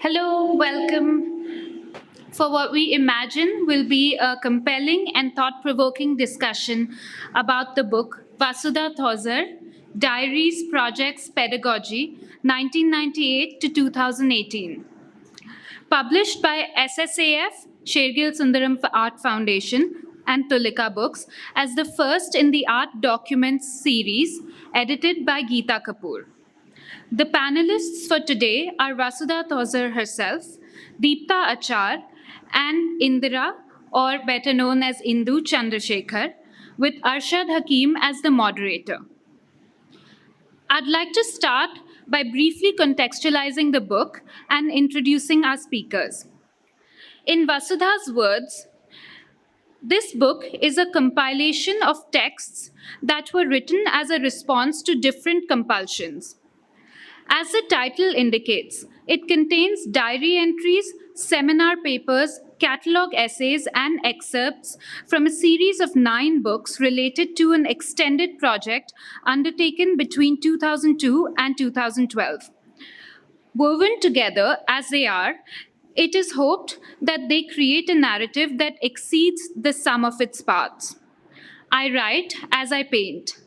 Hello, welcome for what we imagine will be a compelling and thought provoking discussion about the book Vasudha Thozhur, Diaries, Projects, Pedagogy, 1998 to 2018. Published by SSAF, Sher-Gil Sundaram Art Foundation, and Tulika Books as the first in the Art Documents series, edited by Geeta Kapur. The panelists for today are Vasudha Thozhur herself, Deeptha Achar, and Indira, or better known as Indu Chandrasekhar, with Arshad Hakim as the moderator. I'd like to start by briefly contextualizing the book and introducing our speakers. In Vasudha's words, this book is a compilation of texts that were written as a response to different compulsions. As the title indicates, it contains diary entries, seminar papers, catalogue essays, and excerpts from a series of 9 books related to an extended project undertaken between 2002 and 2012. Woven together as they are, it is hoped that they create a narrative that exceeds the sum of its parts. I write as I paint,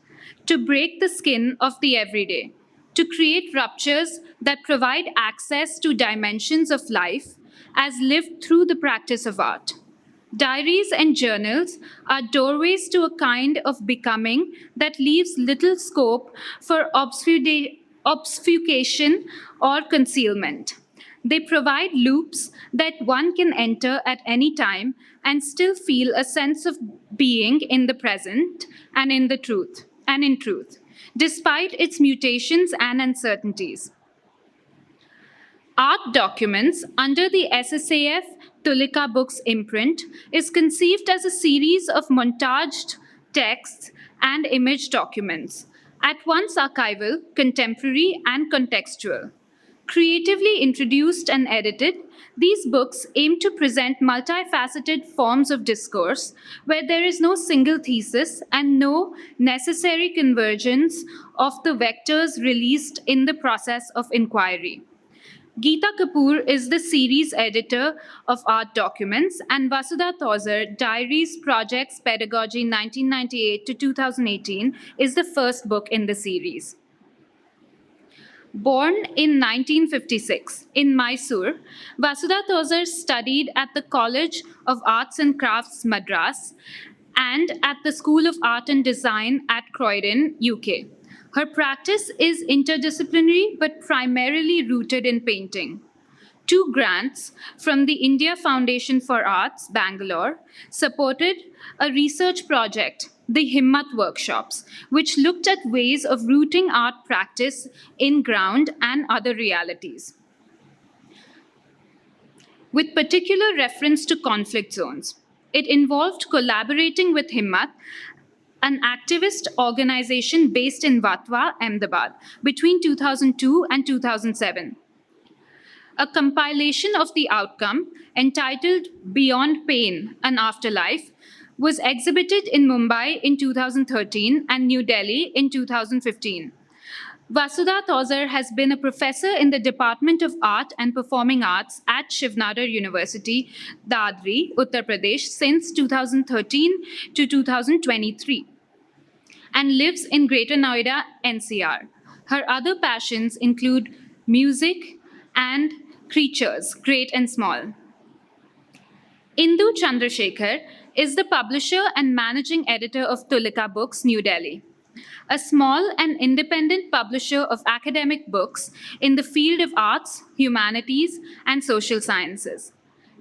to break the skin of the everyday, to create ruptures that provide access to dimensions of life as lived through the practice of art. Diaries and journals are doorways to a kind of becoming that leaves little scope for obfuscation or concealment. They provide loops that one can enter at any time and still feel a sense of being in the present and in truth, despite its mutations and uncertainties. Art Documents, under the SSAF Tulika Books imprint, is conceived as a series of montaged texts and image documents, at once archival, contemporary, and contextual. Creatively introduced and edited, these books aim to present multifaceted forms of discourse where there is no single thesis and no necessary convergence of the vectors released in the process of inquiry. Geeta Kapur is the series editor of Art Documents, and Vasudha Thozhur, Diaries, Projects, Pedagogy 1998 to 2018 is the first book in the series. Born in 1956 in Mysore, Vasudha Thozhur studied at the College of Arts and Crafts, Madras, and at the School of Art and Design at Croydon, UK. Her practice is interdisciplinary but primarily rooted in painting. 2 grants from the India Foundation for Arts, Bangalore, supported a research project, the Himmat Workshops, which looked at ways of rooting art practice in ground and other realities, with particular reference to conflict zones. It involved collaborating with Himmat, an activist organization based in Vatwa, Ahmedabad, between 2002 and 2007. A compilation of the outcome, entitled Beyond Pain, An Afterlife, was exhibited in Mumbai in 2013 and New Delhi in 2015. Vasudha Thozhur has been a professor in the Department of Art and Performing Arts at Shivnadar University, Dadri, Uttar Pradesh, since 2013 to 2023, and lives in Greater Noida, NCR. Her other passions include music and creatures, great and small. Indu Chandrasekhar is the publisher and managing editor of Tulika Books, New Delhi, a small and independent publisher of academic books in the field of arts, humanities, and social sciences.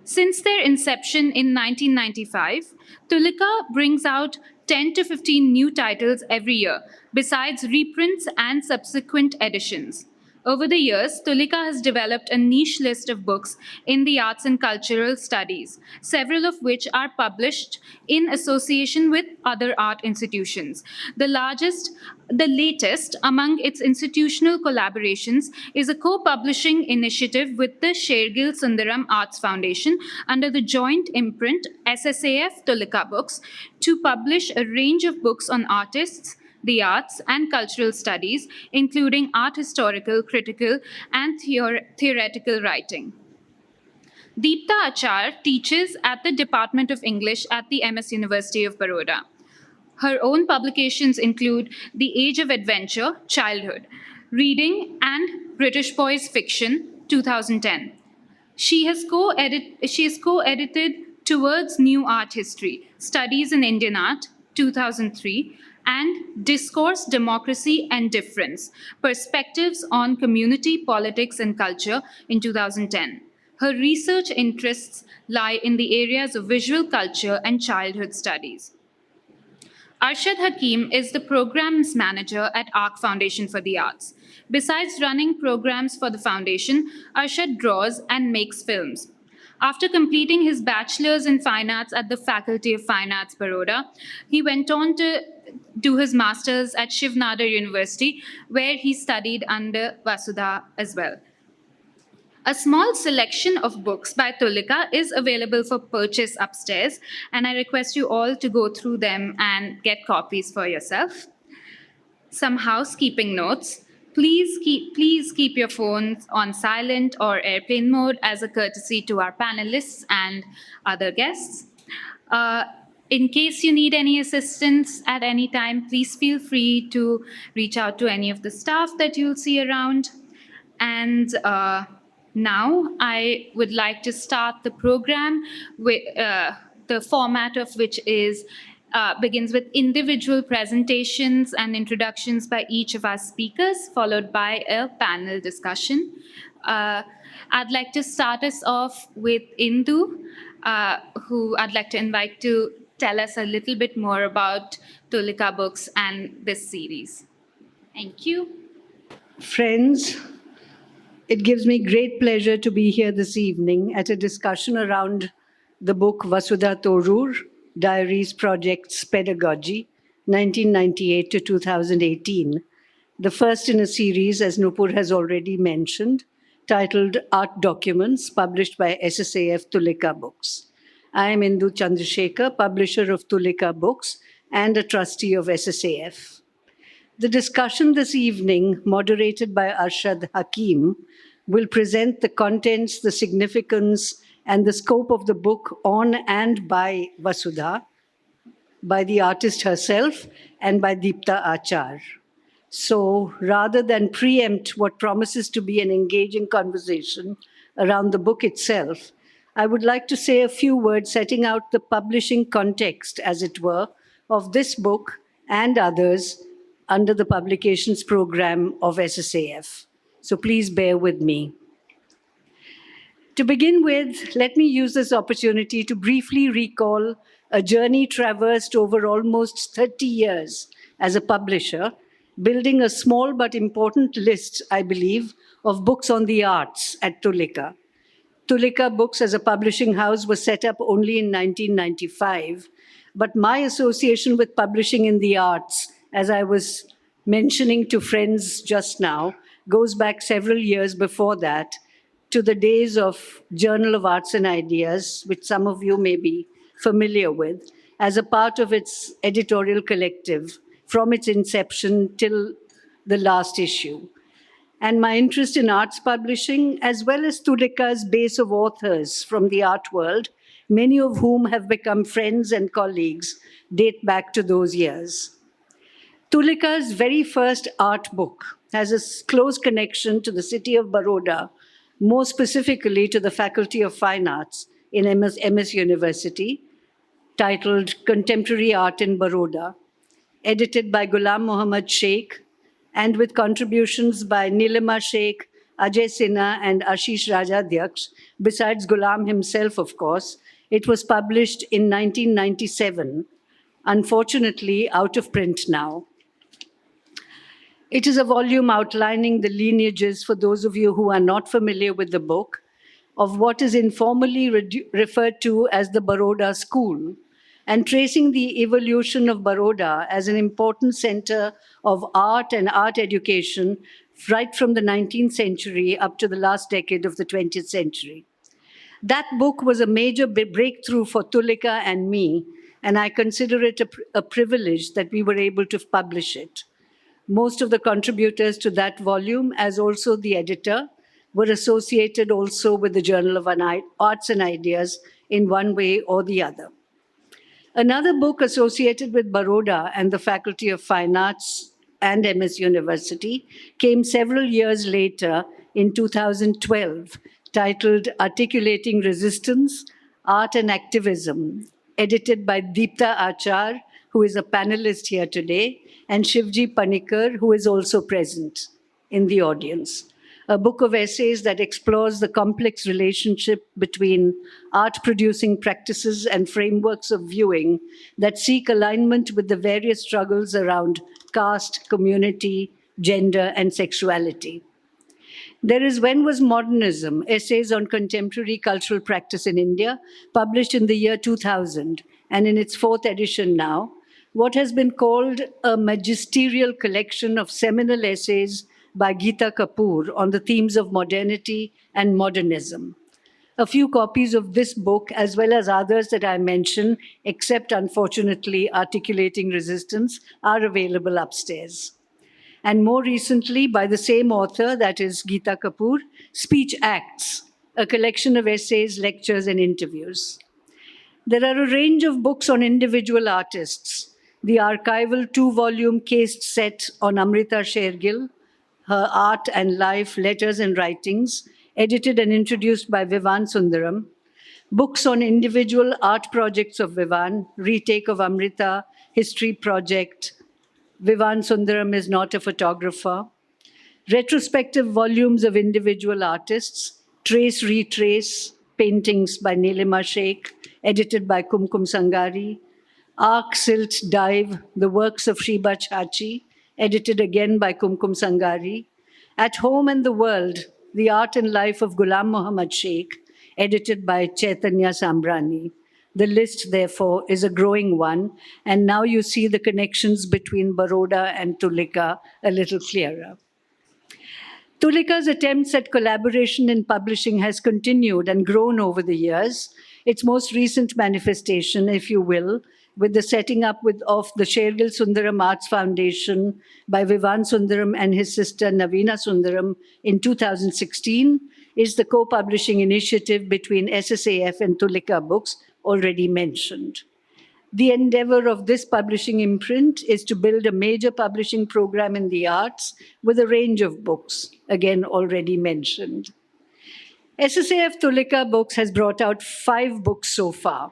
Since their inception in 1995, Tulika brings out 10 to 15 new titles every year, besides reprints and subsequent editions. Over the years, Tulika has developed a niche list of books in the arts and cultural studies, several of which are published in association with other art institutions. The latest among its institutional collaborations is a co-publishing initiative with the Sher-Gil Sundaram Arts Foundation under the joint imprint SSAF Tulika Books to publish a range of books on artists, the arts, and cultural studies, including art historical, critical, and theoretical writing. Deeptha Achar teaches at the Department of English at the MS University of Baroda. Her own publications include The Age of Adventure, Childhood, Reading, and British Boys Fiction, 2010. She has co-edited Towards New Art History, Studies in Indian Art, 2003, and Discourse, Democracy, and Difference, Perspectives on Community, Politics, and Culture, in 2010. Her research interests lie in the areas of visual culture and childhood studies. Arshad Hakim is the programs manager at ARC Foundation for the Arts. Besides running programs for the foundation, Arshad draws and makes films. After completing his bachelor's in fine arts at the Faculty of Fine Arts, Baroda, he went on to do his master's at Shiv Nadar University, where he studied under Vasudha as well. A small selection of books by Tulika is available for purchase upstairs, and I request you all to go through them and get copies for yourself. Some housekeeping notes. Please keep your phones on silent or airplane mode as a courtesy to our panelists and other guests. In case you need any assistance at any time, please feel free to reach out to any of the staff that you'll see around. And now, I would like to start the program with the format of which begins with individual presentations and introductions by each of our speakers, followed by a panel discussion. I'd like to start us off with Indu, who I'd like to invite to tell us a little bit more about Tulika Books and this series. Thank you. Friends, it gives me great pleasure to be here this evening at a discussion around the book Vasudha Thozhur, Diaries, Projects, Pedagogy, 1998 to 2018, the first in a series, as Nupur has already mentioned, titled Art Documents, published by SSAF Tulika Books. I am Indu Chandrasekhar, publisher of Tulika Books and a trustee of SSAF. The discussion this evening, moderated by Arshad Hakim, will present the contents, the significance, and the scope of the book on and by Vasudha, by the artist herself, and by Deeptha Achar. So rather than preempt what promises to be an engaging conversation around the book itself, I would like to say a few words setting out the publishing context, as it were, of this book and others under the publications program of SSAF. So please bear with me. To begin with, let me use this opportunity to briefly recall a journey traversed over almost 30 years as a publisher, building a small but important list, I believe, of books on the arts at Tulika. Tulika Books as a publishing house was set up only in 1995, but my association with publishing in the arts, as I was mentioning to friends just now, goes back several years before that to the days of Journal of Arts and Ideas, which some of you may be familiar with, as a part of its editorial collective from its inception till the last issue. And my interest in arts publishing, as well as Tulika's base of authors from the art world, many of whom have become friends and colleagues, date back to those years. Tulika's very first art book has a close connection to the city of Baroda, more specifically to the Faculty of Fine Arts in MS University, titled Contemporary Art in Baroda, edited by Ghulam Muhammad Sheikh, and with contributions by Nilima Sheikh, Ajay Sinha, and Ashish Rajadhyaksh, besides Ghulam himself, of course. It was published in 1997, unfortunately out of print now. It is a volume outlining the lineages, for those of you who are not familiar with the book, of what is informally referred to as the Baroda School, and tracing the evolution of Baroda as an important center of art and art education right from the 19th century up to the last decade of the 20th century. That book was a major breakthrough for Tulika and me, and I consider it a privilege that we were able to publish it. Most of the contributors to that volume, as also the editor, were associated also with the Journal of Arts and Ideas in one way or the other. Another book associated with Baroda and the Faculty of Fine Arts and MS University came several years later in 2012, titled Articulating Resistance, Art and Activism, edited by Deeptha Achar, who is a panelist here today, and Shivji Panikar, who is also present in the audience. A book of essays that explores the complex relationship between art-producing practices and frameworks of viewing that seek alignment with the various struggles around caste, community, gender, and sexuality. There is When Was Modernism? Essays on Contemporary Cultural Practice in India, published in the year 2000, and in its fourth edition now, what has been called a magisterial collection of seminal essays by Geeta Kapur on the themes of modernity and modernism. A few copies of this book, as well as others that I mention, except unfortunately Articulating Resistance, are available upstairs. And more recently, by the same author, that is Geeta Kapur, Speech Acts, a collection of essays, lectures, and interviews. There are a range of books on individual artists. The archival two-volume cased set on Amrita Sher-Gil, Her Art and Life, Letters and Writings, edited and introduced by Vivan Sundaram. Books on individual art projects of Vivan, Retake of Amrita, History Project, Vivan Sundaram is not a photographer. Retrospective volumes of individual artists, Trace, Retrace, paintings by Nilima Sheikh, edited by Kumkum Sangari. Arc, Silt, Dive, the works of Shriba Chachi, edited again by Kumkum Sangari. At Home and the World, the Art and Life of Ghulam Muhammad Sheikh, edited by Chaitanya Sambrani. The list, therefore, is a growing one, and now you see the connections between Baroda and Tulika a little clearer. Tulika's attempts at collaboration in publishing has continued and grown over the years. Its most recent manifestation, if you will, with the setting up of the Sher-Gil Sundaram Arts Foundation by Vivan Sundaram and his sister Navina Sundaram in 2016, is the co-publishing initiative between SSAF and Tulika Books, already mentioned. The endeavor of this publishing imprint is to build a major publishing program in the arts with a range of books, again already mentioned. SSAF Tulika Books has brought out 5 books so far.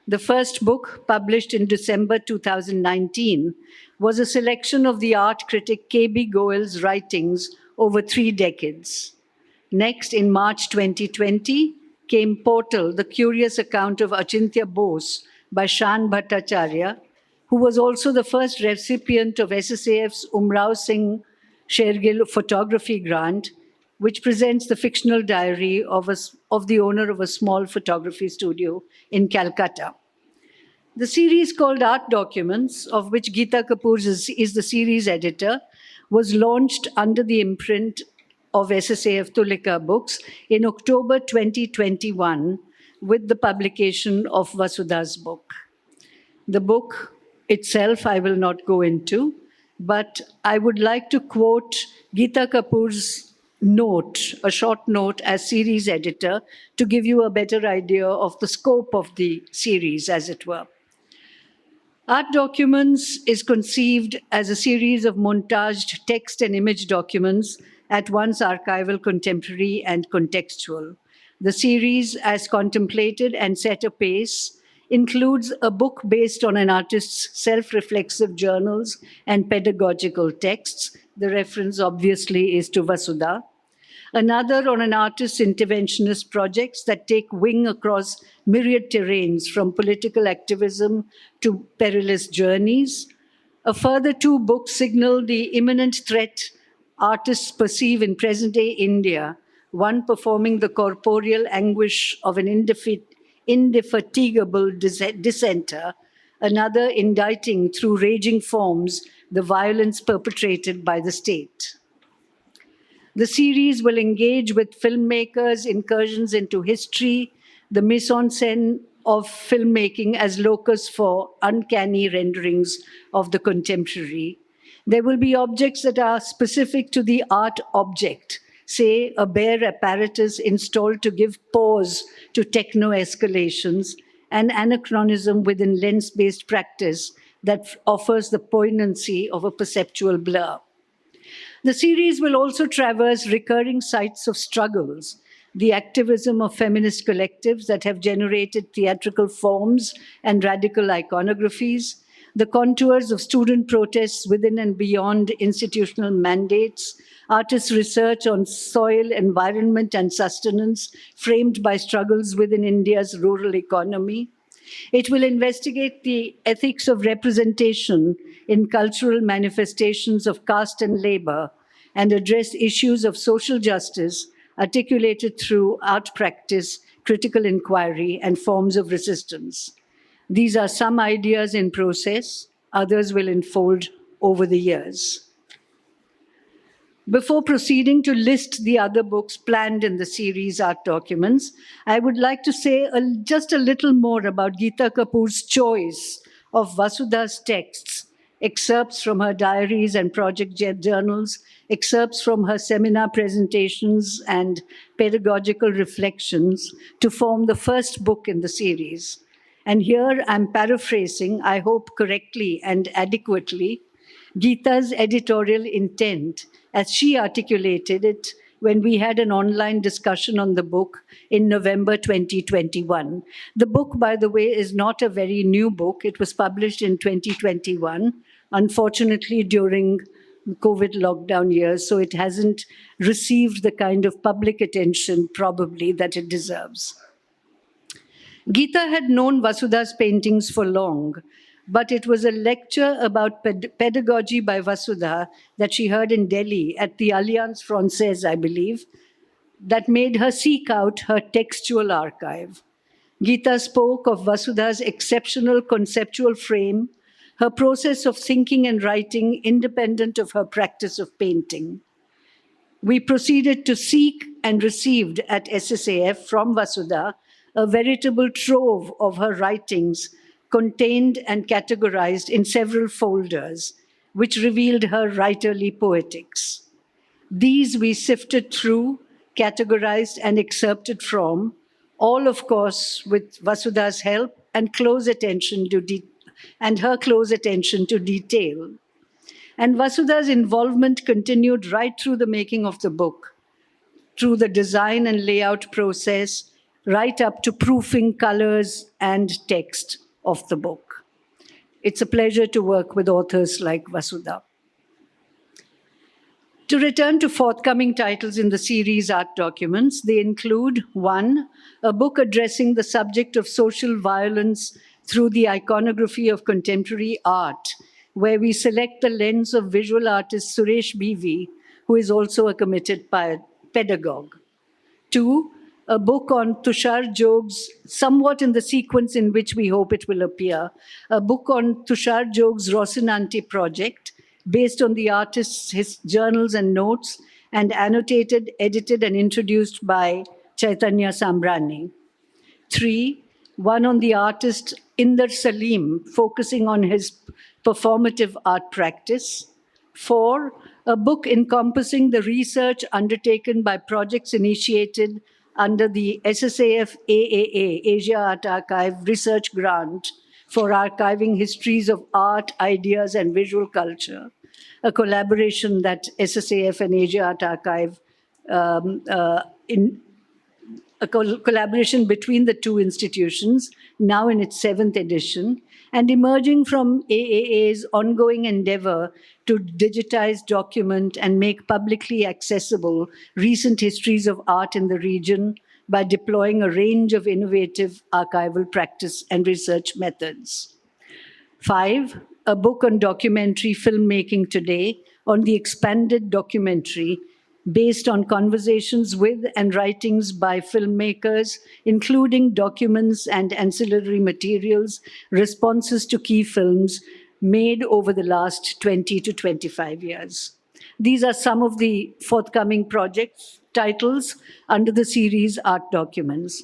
The first book, published in December 2019, was a selection of the art critic K.B. Goel's writings over 3 decades. Next, in March 2020, came Portal, the curious account of Achintya Bose by Shan Bhattacharya, who was also the first recipient of SSAF's Umrao Singh Sher-Gil photography grant, which presents the fictional diary of the owner of a small photography studio in Calcutta. The series called Art Documents, of which Geeta Kapur is the series editor, was launched under the imprint of SSAF Tulika Books in October 2021 with the publication of Vasudha's book. The book itself I will not go into, but I would like to quote Geeta Kapur's note, a short note as series editor, to give you a better idea of the scope of the series, as it were. Art Documents is conceived as a series of montaged text and image documents, at once archival, contemporary, and contextual. The series, as contemplated and set apace, includes a book based on an artist's self-reflexive journals and pedagogical texts. The reference, obviously, is to Vasudha. Another on an artist's interventionist projects that take wing across myriad terrains, from political activism to perilous journeys. A further 2 books signal the imminent threat artists perceive in present-day India, one performing the corporeal anguish of an indefatigable dissenter, another indicting through raging forms the violence perpetrated by the state. The series will engage with filmmakers' incursions into history, the mise-en-scène of filmmaking as locus for uncanny renderings of the contemporary. There will be objects that are specific to the art object, say a bare apparatus installed to give pause to techno-escalations, an anachronism within lens-based practice that offers the poignancy of a perceptual blur. The series will also traverse recurring sites of struggles, the activism of feminist collectives that have generated theatrical forms and radical iconographies, the contours of student protests within and beyond institutional mandates, artists' research on soil, environment, and sustenance framed by struggles within India's rural economy. It will investigate the ethics of representation in cultural manifestations of caste and labor and address issues of social justice articulated through art practice, critical inquiry, and forms of resistance. These are some ideas in process, others will unfold over the years. Before proceeding to list the other books planned in the series art documents, I would like to say just a little more about Geeta Kapur's choice of Vasudha's texts, excerpts from her diaries and project journals, excerpts from her seminar presentations and pedagogical reflections to form the first book in the series. And here I'm paraphrasing, I hope correctly and adequately, Geeta's editorial intent as she articulated it when we had an online discussion on the book in November 2021. The book, by the way, is not a very new book. It was published in 2021, unfortunately during COVID lockdown years, so it hasn't received the kind of public attention probably that it deserves. Geeta had known Vasudha's paintings for long, but it was a lecture about pedagogy by Vasudha that she heard in Delhi at the Alliance Française, I believe, that made her seek out her textual archive. Geeta spoke of Vasudha's exceptional conceptual frame, her process of thinking and writing independent of her practice of painting. We proceeded to seek and received at SSAF from Vasudha a veritable trove of her writings contained and categorized in several folders, which revealed her writerly poetics. These we sifted through, categorized and excerpted from, all of course with Vasudha's help and her close attention to detail. And Vasudha's involvement continued right through the making of the book, through the design and layout process, right up to proofing colors and text of the book. It's a pleasure to work with authors like Vasudha. To return to forthcoming titles in the series art documents, they include 1, a book addressing the subject of social violence through the iconography of contemporary art, where we select the lens of visual artist Suresh BV, who is also a committed pedagogue. 2, a book on Tushar Jog's, somewhat in the sequence in which we hope it will appear, a book on Tushar Jog's Rocinante project, based on the artist's his journals and notes, and annotated, edited, and introduced by Chaitanya Sambrani. 3, one on the artist Inder Salim, focusing on his performative art practice. 4, a book encompassing the research undertaken by projects initiated under the SSAF AAA, Asia Art Archive Research Grant for archiving histories of art, ideas, and visual culture, a collaboration that SSAF and Asia Art Archive, a collaboration between the two institutions, now in its 7th edition, and emerging from AAA's ongoing endeavor to digitize, document, and make publicly accessible recent histories of art in the region by deploying a range of innovative archival practice and research methods. 5, a book on documentary filmmaking today, on the expanded documentary based on conversations with and writings by filmmakers, including documents and ancillary materials, responses to key films made over the last 20 to 25 years. These are some of the forthcoming projects, titles under the series Art Documents.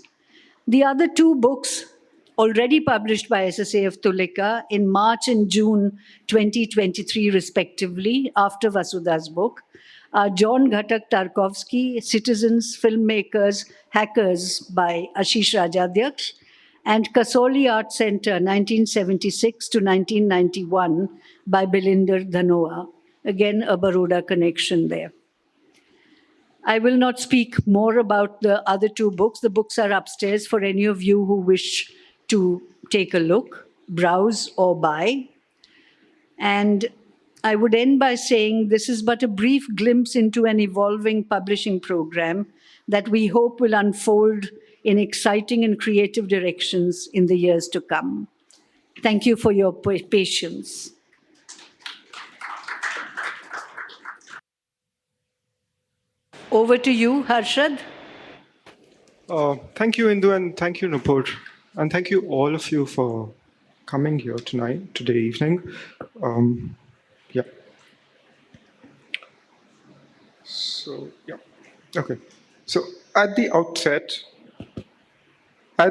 The other 2 books already published by SSAF Tulika in March and June 2023, respectively, after Vasudha's book, are John Ghatak Tarkovsky, Citizens, Filmmakers, Hackers by Ashish Rajadhyaksh, and Kasoli Art Center, 1976 to 1991 by Bilinder Dhanoa. Again, a Baroda connection there. I will not speak more about the other two books. The books are upstairs for any of you who wish to take a look, browse, or buy. And I would end by saying this is but a brief glimpse into an evolving publishing program that we hope will unfold in exciting and creative directions in the years to come. Thank you for your patience. Over to you, Arshad. Thank you, Indu, and thank you, Nupur. And thank you, all of you, for coming here today evening. Yeah. So, yeah. Okay. So, at the outset, I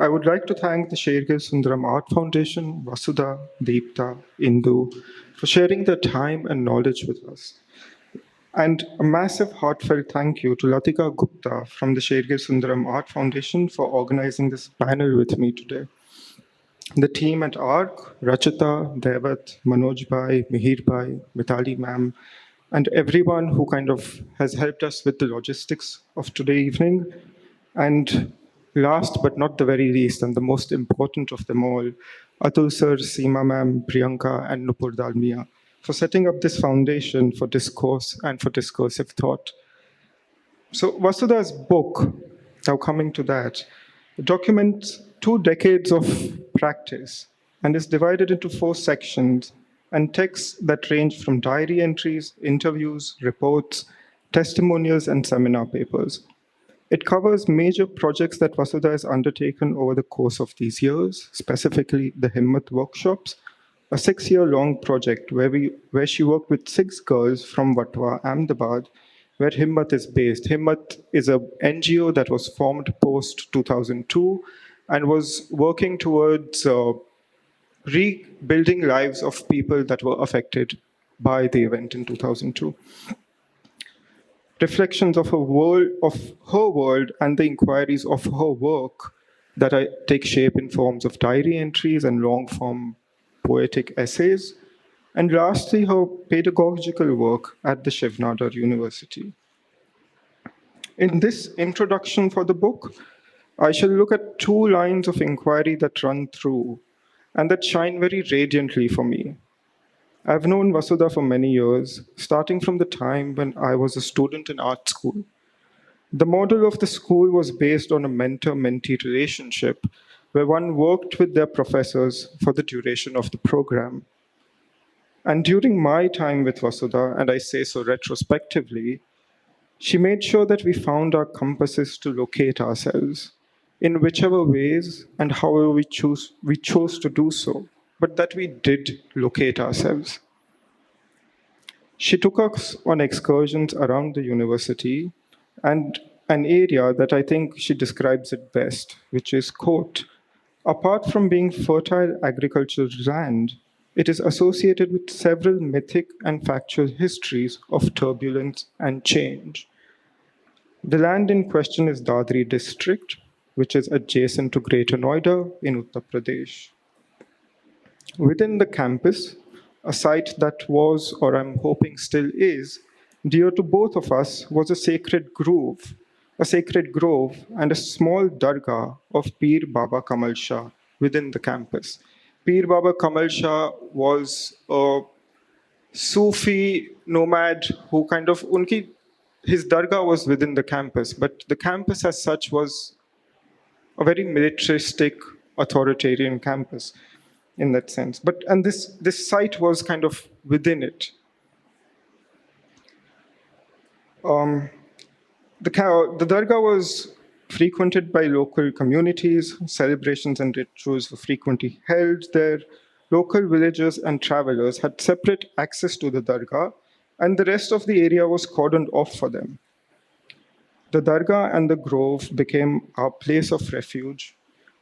would like to thank the Sher-Gil Sundaram Art Foundation, Vasudha, Deeptha, Indu, for sharing their time and knowledge with us. And a massive heartfelt thank you to Latika Gupta from the Sher-Gil Sundaram Art Foundation for organizing this panel with me today. The team at ARC, Rachita, Devat, Manoj Bhai, Mihir Bhai, Mitali ma'am, and everyone who kind of has helped us with the logistics of today evening. And last but not the very least, and the most important of them all, Atul sir, Seema ma'am, Priyanka, and Nupur Dalmia, for setting up this foundation for discourse and for discursive thought. So Vasudha's book, now coming to that, documents 2 decades of practice and is divided into 4 sections and texts that range from diary entries, interviews, reports, testimonials, and seminar papers. It covers major projects that Vasudha has undertaken over the course of these years, specifically the Himmat workshops, a 6-year-long project where she worked with 6 girls from Vatwa, Ahmedabad, where Himmat is based. Himmat is an NGO that was formed post-2002 and was working towards rebuilding lives of people that were affected by the event in 2002. Reflections of her world and the inquiries of her work that take shape in forms of diary entries and long-form poetic essays, and lastly, her pedagogical work at the Shiv Nadar University. In this introduction for the book, I shall look at 2 lines of inquiry that run through and that shine very radiantly for me. I've known Vasudha for many years, starting from the time when I was a student in art school. The model of the school was based on a mentor-mentee relationship where one worked with their professors for the duration of the program. And during my time with Vasudha, and I say so retrospectively, she made sure that we found our compasses to locate ourselves in whichever ways and however we chose to do so, but that we did locate ourselves. She took us on excursions around the university and an area that I think she describes it best, which is, quote, apart from being fertile agricultural land, it is associated with several mythic and factual histories of turbulence and change. The land in question is Dadri district, which is adjacent to Greater Noida in Uttar Pradesh. Within the campus, a site that was, or I'm hoping still is, dear to both of us was a sacred grove and a small dargah of Pir Baba Kamal Shah within the campus. Pir Baba Kamal Shah was a Sufi nomad who kind of, his dargah was within the campus, but the campus as such was a very militaristic, authoritarian campus in that sense. And this site was kind of within it. The dargah was frequented by local communities, celebrations and rituals were frequently held there. Local villagers and travelers had separate access to the dargah, and the rest of the area was cordoned off for them. The dargah and the grove became our place of refuge,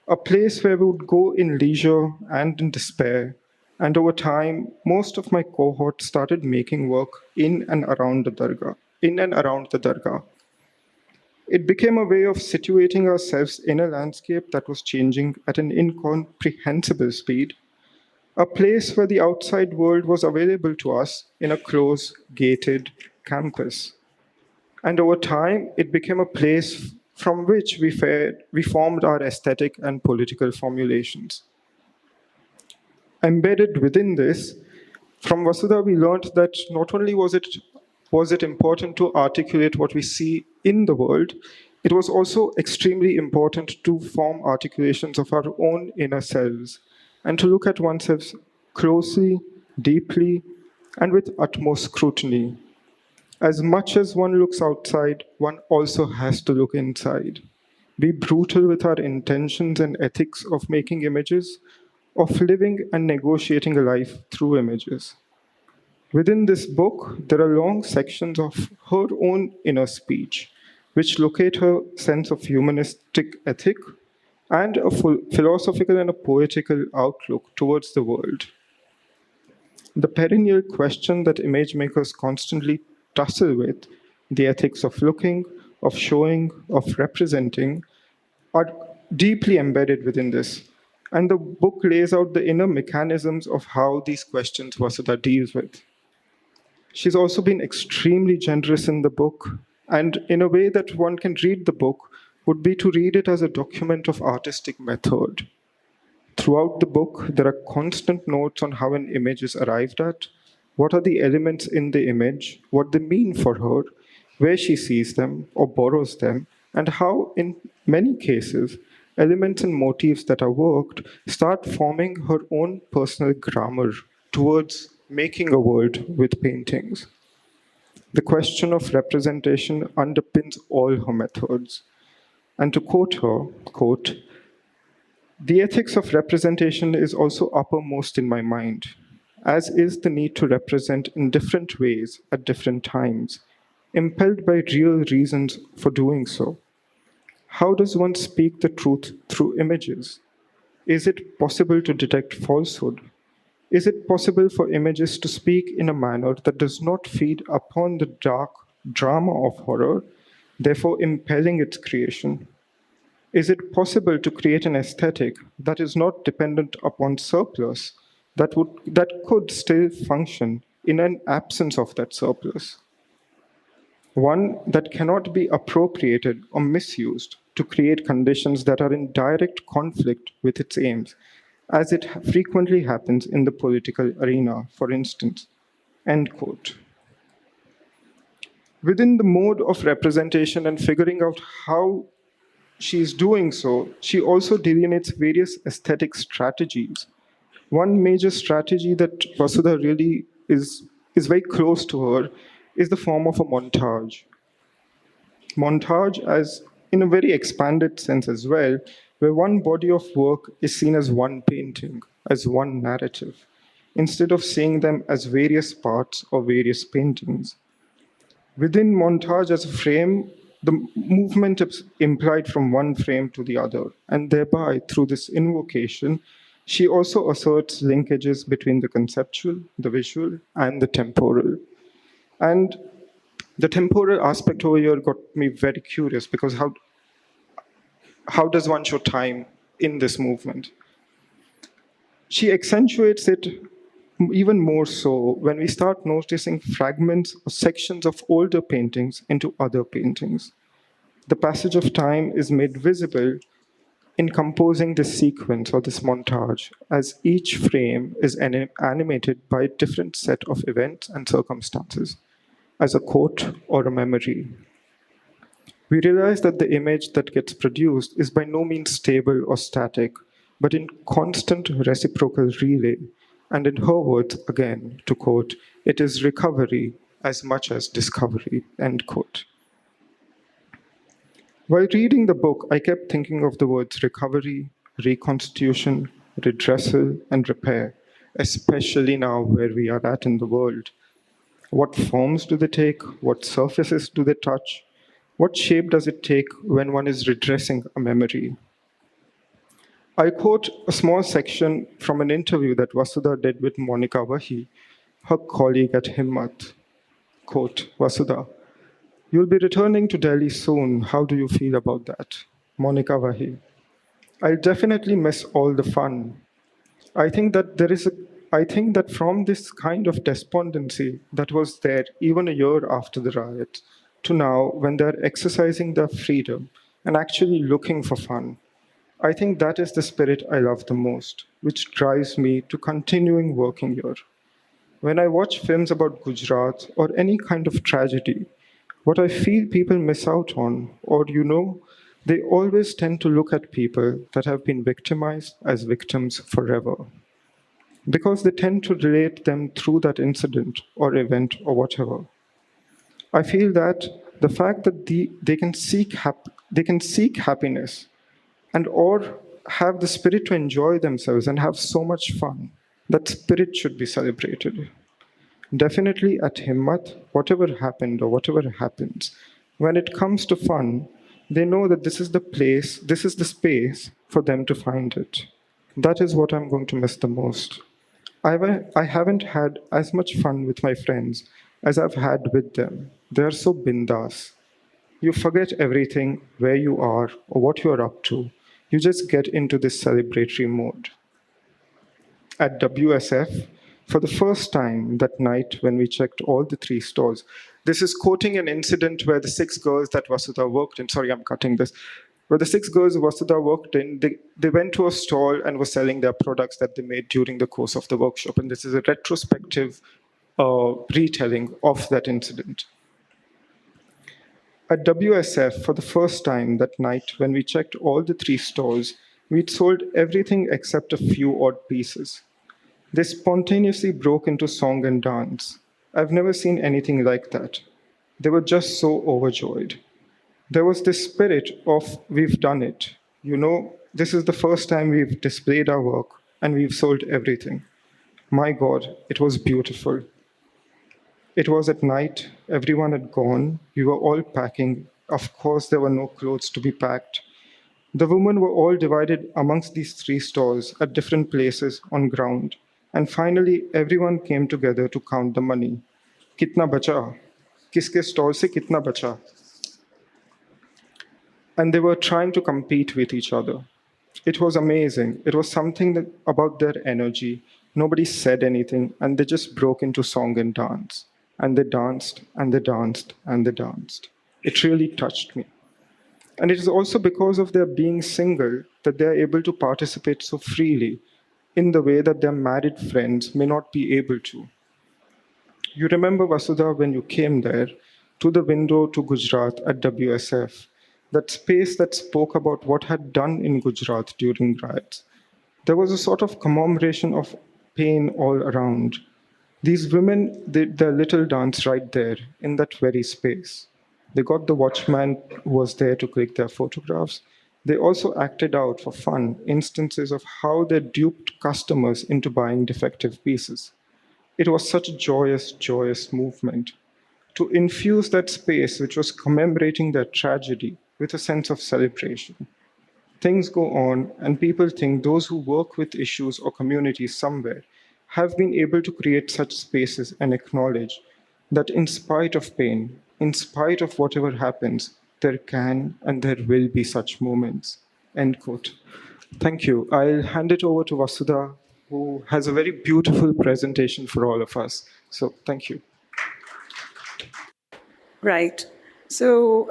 a place where we would go in leisure and in despair, And over time, most of my cohort started making work in and around the Dargah. It became a way of situating ourselves in a landscape that was changing at an incomprehensible speed, a place where the outside world was available to us in a close, gated campus. And over time, it became a place from which we formed our aesthetic and political formulations. Embedded within this, from Vasudha, we learned that not only was it important to articulate what we see in the world, it was also extremely important to form articulations of our own inner selves and to look at oneself closely, deeply, and with utmost scrutiny. As much as one looks outside, one also has to look inside. Be brutal with our intentions and ethics of making images, of living and negotiating a life through images. Within this book, there are long sections of her own inner speech, which locate her sense of humanistic ethic and a philosophical and a poetical outlook towards the world. The perennial question that image makers constantly tussle with, the ethics of looking, of showing, of representing, are deeply embedded within this. And the book lays out the inner mechanisms of how these questions Vasudha deals with. She's also been extremely generous in the book, and in a way that one can read the book would be to read it as a document of artistic method. Throughout the book, there are constant notes on how an image is arrived at, what are the elements in the image, what they mean for her, where she sees them or borrows them, and how, in many cases, elements and motifs that are worked start forming her own personal grammar towards making a world with paintings. The question of representation underpins all her methods. And to quote her, quote, "The ethics of representation is also uppermost in my mind, as is the need to represent in different ways at different times, impelled by real reasons for doing so. How does one speak the truth through images? Is it possible to detect falsehood? Is it possible for images to speak in a manner that does not feed upon the dark drama of horror, therefore impelling its creation? Is it possible to create an aesthetic that is not dependent upon surplus, that could still function in an absence of that surplus? One that cannot be appropriated or misused to create conditions that are in direct conflict with its aims, as it frequently happens in the political arena, for instance." End quote. Within the mode of representation and figuring out how she's doing so, she also delineates various aesthetic strategies. One major strategy that Vasudha really is very close to her is the form of a montage. Montage as in a very expanded sense as well, where one body of work is seen as one painting, as one narrative, instead of seeing them as various parts or various paintings. Within montage as a frame, the movement is implied from one frame to the other, and thereby, through this invocation, she also asserts linkages between the conceptual, the visual, and the temporal. And the temporal aspect over here got me very curious, because how does one show time in this movement? She accentuates it even more so when we start noticing fragments or sections of older paintings into other paintings. The passage of time is made visible in composing this sequence or this montage, as each frame is animated by a different set of events and circumstances, as a quote or a memory. We realize that the image that gets produced is by no means stable or static, but in constant reciprocal relay. And in her words, again, to quote, "It is recovery as much as discovery," end quote. While reading the book, I kept thinking of the words recovery, reconstitution, redressal, and repair, especially now where we are at in the world. What forms do they take? What surfaces do they touch? What shape does it take when one is redressing a memory? I quote a small section from an interview that Vasudha did with Monica Vahi, her colleague at Himmat. Quote, Vasudha, you'll be returning to Delhi soon. How do you feel about that? Monica Vahi, I'll definitely miss all the fun. I think that I think that from this kind of despondency that was there even a year after the riot to now when they're exercising their freedom and actually looking for fun, I think that is the spirit I love the most, which drives me to continuing working here. When I watch films about Gujarat or any kind of tragedy, what I feel people miss out on, or they always tend to look at people that have been victimized as victims forever. Because they tend to relate them through that incident or event or whatever. I feel that the fact that they can seek happiness and or have the spirit to enjoy themselves and have so much fun, that spirit should be celebrated. Definitely at Himmat, whatever happened or whatever happens, when it comes to fun, they know that this is the place, this is the space for them to find it. That is what I'm going to miss the most. I haven't had as much fun with my friends as I've had with them. They are so bindas. You forget everything, where you are or what you are up to. You just get into this celebratory mode. At WSF, for the first time that night when we checked all the 3 stores, this is quoting an incident where the 6 girls that Vasudha worked in, sorry, I'm cutting this, where the 6 girls Vasudha worked in, they went to a stall and were selling their products that they made during the course of the workshop. And this is a retrospective retelling of that incident. At WSF, for the first time that night, when we checked all the 3 stores, we'd sold everything except a few odd pieces. They spontaneously broke into song and dance. I've never seen anything like that. They were just so overjoyed. There was this spirit of, we've done it. This is the first time we've displayed our work and we've sold everything. My God, it was beautiful. It was at night, everyone had gone, we were all packing. Of course, there were no clothes to be packed. The women were all divided amongst these 3 stores at different places on ground. And finally, everyone came together to count the money. Kitna bacha? Kiske stall se kitna bacha? And they were trying to compete with each other. It was amazing. It was something about their energy. Nobody said anything, and they just broke into song and dance. And they danced, and they danced, and they danced. It really touched me. And it is also because of their being single that they are able to participate so freely in the way that their married friends may not be able to. You remember, Vasudha, when you came there, to the window to Gujarat at WSF, that space that spoke about what had done in Gujarat during riots. There was a sort of commemoration of pain all around. These women did their little dance right there in that very space. They got the watchman who was there to click their photographs. They also acted out for fun instances of how they duped customers into buying defective pieces. It was such a joyous, joyous movement to infuse that space, which was commemorating their tragedy, with a sense of celebration. Things go on, and people think those who work with issues or communities somewhere have been able to create such spaces and acknowledge that in spite of pain, in spite of whatever happens, there can and there will be such moments. End quote. Thank you. I'll hand it over to Vasudha, who has a very beautiful presentation for all of us. So thank you. Right. So,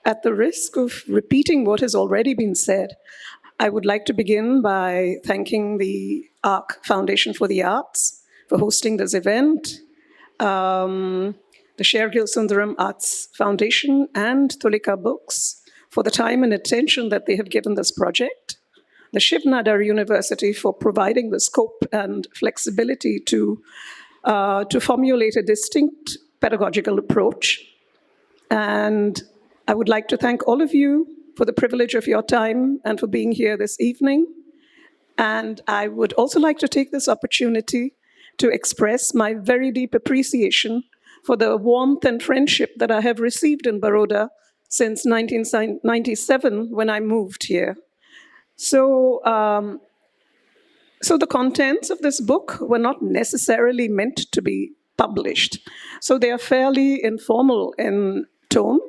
at the risk of repeating what has already been said, I would like to begin by thanking the ARC Foundation for the Arts for hosting this event, the Sher-Gil Sundaram Arts Foundation, and Tulika Books for the time and attention that they have given this project, the Shiv Nadar University for providing the scope and flexibility to formulate a distinct pedagogical approach. And I would like to thank all of you for the privilege of your time and for being here this evening. And I would also like to take this opportunity to express my very deep appreciation for the warmth and friendship that I have received in Baroda since 1997 when I moved here. So, so the contents of this book were not necessarily meant to be published. So they are fairly informal in tone,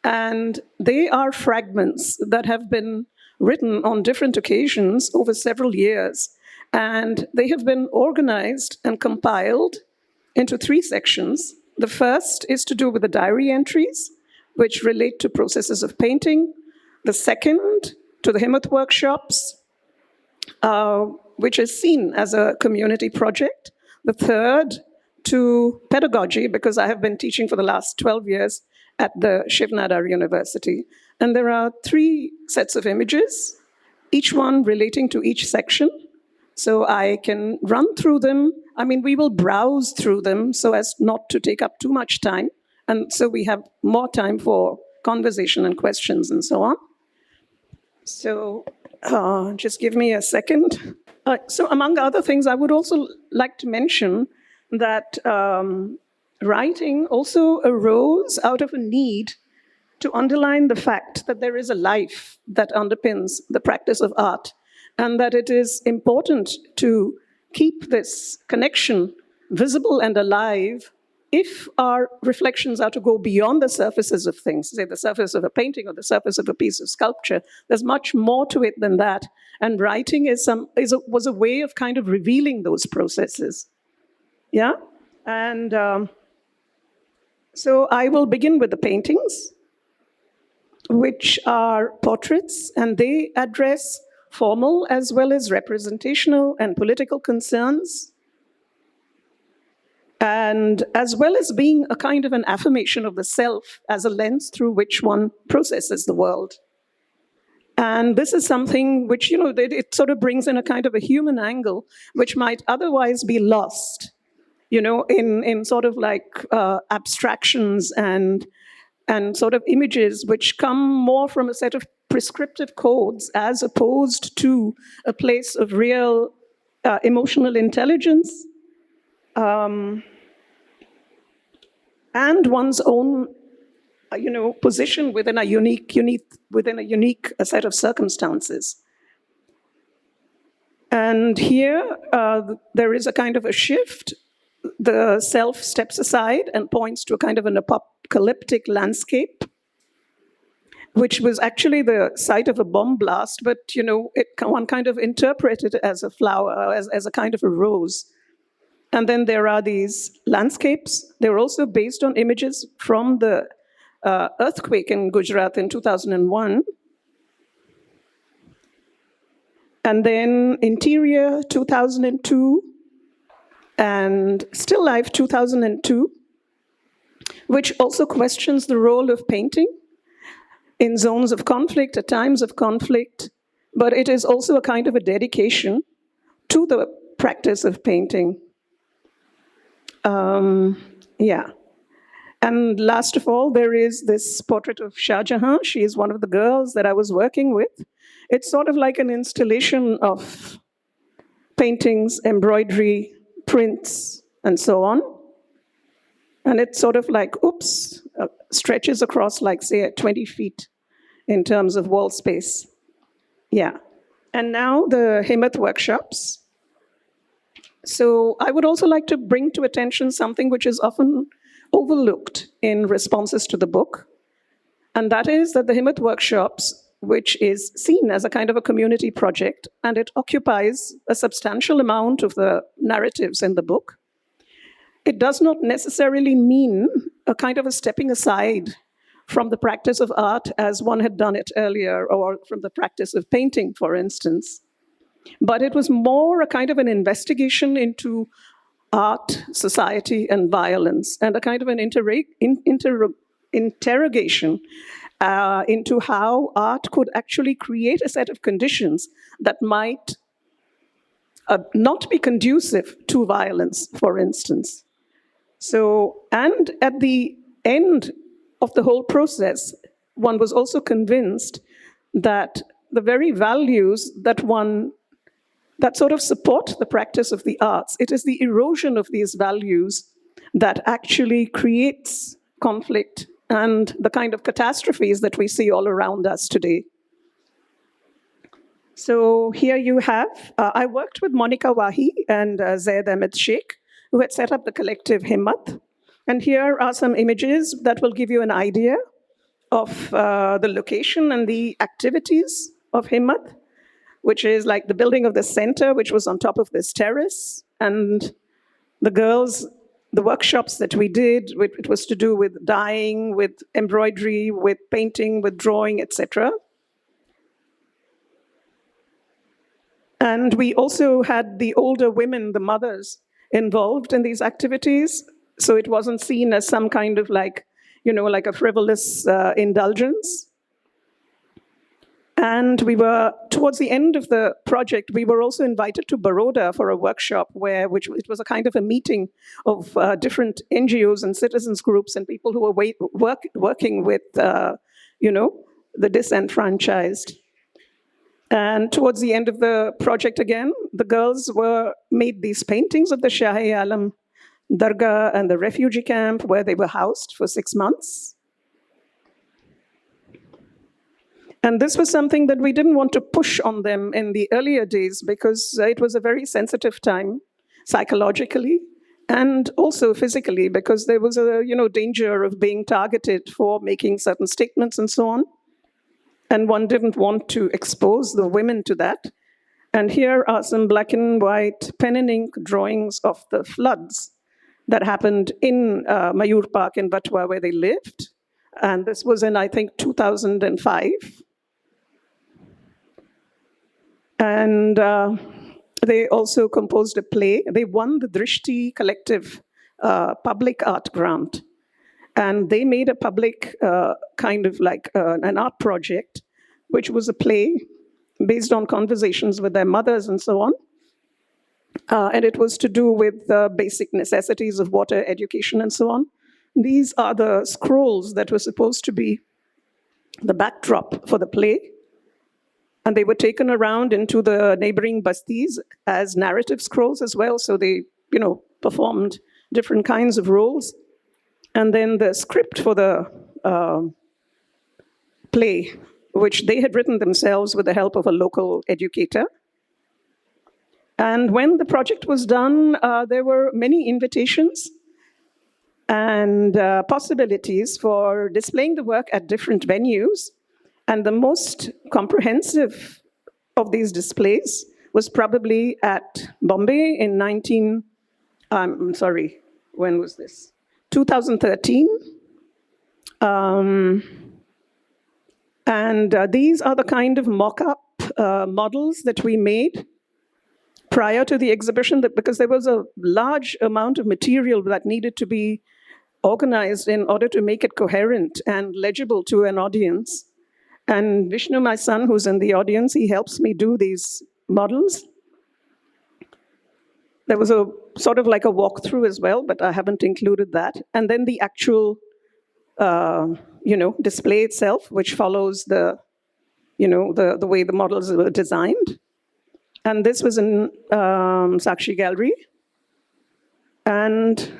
and they are fragments that have been written on different occasions over several years. And they have been organized and compiled into 3 sections. The first is to do with the diary entries, which relate to processes of painting. The second, to the Himmat workshops, which is seen as a community project. The third, to pedagogy, because I have been teaching for the last 12 years at the Shiv Nadar University. And there are 3 sets of images, each one relating to each section. So I can run through them. I mean, we will browse through them so as not to take up too much time. And so we have more time for conversation and questions and so on. So just give me a second. So among other things, I would also like to mention that writing also arose out of a need to underline the fact that there is a life that underpins the practice of art, and that it is important to keep this connection visible and alive if our reflections are to go beyond the surfaces of things, say the surface of a painting or the surface of a piece of sculpture. There's much more to it than that. And writing was a way of kind of revealing those processes. Yeah? And so I will begin with the paintings, which are portraits, and they address formal as well as representational and political concerns, and as well as being a kind of an affirmation of the self as a lens through which one processes the world. And this is something which, it sort of brings in a kind of a human angle, which might otherwise be lost, in sort of like abstractions and sort of images which come more from a set of prescriptive codes as opposed to a place of real emotional intelligence and one's own, position within a unique set of circumstances. And here there is a kind of a shift. The self steps aside and points to a kind of an apocalyptic landscape, which was actually the site of a bomb blast, but one kind of interpreted it as a flower, as a kind of a rose. And then there are these landscapes. They're also based on images from the earthquake in Gujarat in 2001. And then Interior 2002, and Still Life 2002, which also questions the role of painting in zones of conflict, at times of conflict, but it is also a kind of a dedication to the practice of painting. Yeah. And last of all, there is this portrait of Shah Jahan. She is one of the girls that I was working with. It's sort of like an installation of paintings, embroidery, prints, and so on. And it's sort of like, stretches across like, say, 20 feet in terms of wall space. Yeah. And now the Himmat workshops. So I would also like to bring to attention something which is often overlooked in responses to the book. And that is that the Himmat workshops, which is seen as a kind of a community project, and it occupies a substantial amount of the narratives in the book, it does not necessarily mean a kind of a stepping aside from the practice of art as one had done it earlier, or from the practice of painting, for instance. But it was more a kind of an investigation into art, society, and violence, and a kind of an interrogation into how art could actually create a set of conditions that might not be conducive to violence, for instance. So, and at the end of the whole process, one was also convinced that the very values that sort of support the practice of the arts, it is the erosion of these values that actually creates conflict and the kind of catastrophes that we see all around us today. So here you have, I worked with Monica Wahi and Zaid Ahmed Sheikh, who had set up the collective Himmat. And here are some images that will give you an idea of the location and the activities of Himmat, which is like the building of the center, which was on top of this terrace. And the girls, the workshops that we did, it was to do with dyeing, with embroidery, with painting, with drawing, etc. And we also had the older women, the mothers, involved in these activities. So it wasn't seen as some kind of like, like a frivolous indulgence. And we were, towards the end of the project, we were also invited to Vadodara for a workshop it was a kind of a meeting of different NGOs and citizens groups and people who were working with, the disenfranchised. And towards the end of the project again, the girls made these paintings of the Shah-e Alam Dargah and the refugee camp where they were housed for 6 months. And this was something that we didn't want to push on them in the earlier days because it was a very sensitive time psychologically and also physically because there was a danger of being targeted for making certain statements and so on. And one didn't want to expose the women to that. And here are some black and white pen and ink drawings of the floods that happened in Mayur Park in Vatwa where they lived. And this was in, I think, 2005. And they also composed a play. They won the Drishti Collective public art grant. And they made a public kind of like an art project, which was a play based on conversations with their mothers and so on. And it was to do with the basic necessities of water, education, and so on. These are the scrolls that were supposed to be the backdrop for the play. And they were taken around into the neighboring bastis as narrative scrolls as well. So they, performed different kinds of roles. And then the script for the play, which they had written themselves with the help of a local educator. And when the project was done, there were many invitations and possibilities for displaying the work at different venues. And the most comprehensive of these displays was probably at Bombay in when was this? 2013. These are the kind of mock-up models that we made prior to the exhibition, because there was a large amount of material that needed to be organized in order to make it coherent and legible to an audience. And Vishnu, my son, who's in the audience, he helps me do these models. There was a sort of like a walkthrough as well, but I haven't included that. And then the actual, display itself, which follows the way the models were designed. And this was in Sakshi Gallery. And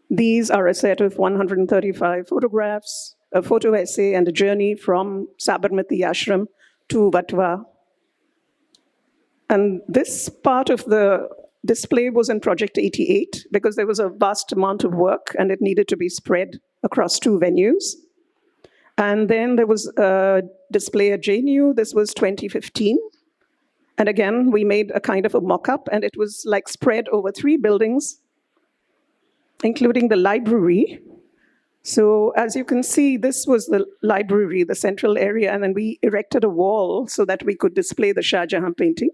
these are a set of 135 photographs, a photo essay, and a journey from Sabarmati Ashram to Vatwa. And this part of the display was in Project 88 because there was a vast amount of work and it needed to be spread across 2 venues. And then there was a display at JNU. This was 2015. And again, we made a kind of a mock-up, and it was like spread over 3 buildings, including the library. So as you can see, this was the library, the central area, and then we erected a wall so that we could display the Shah Jahan painting.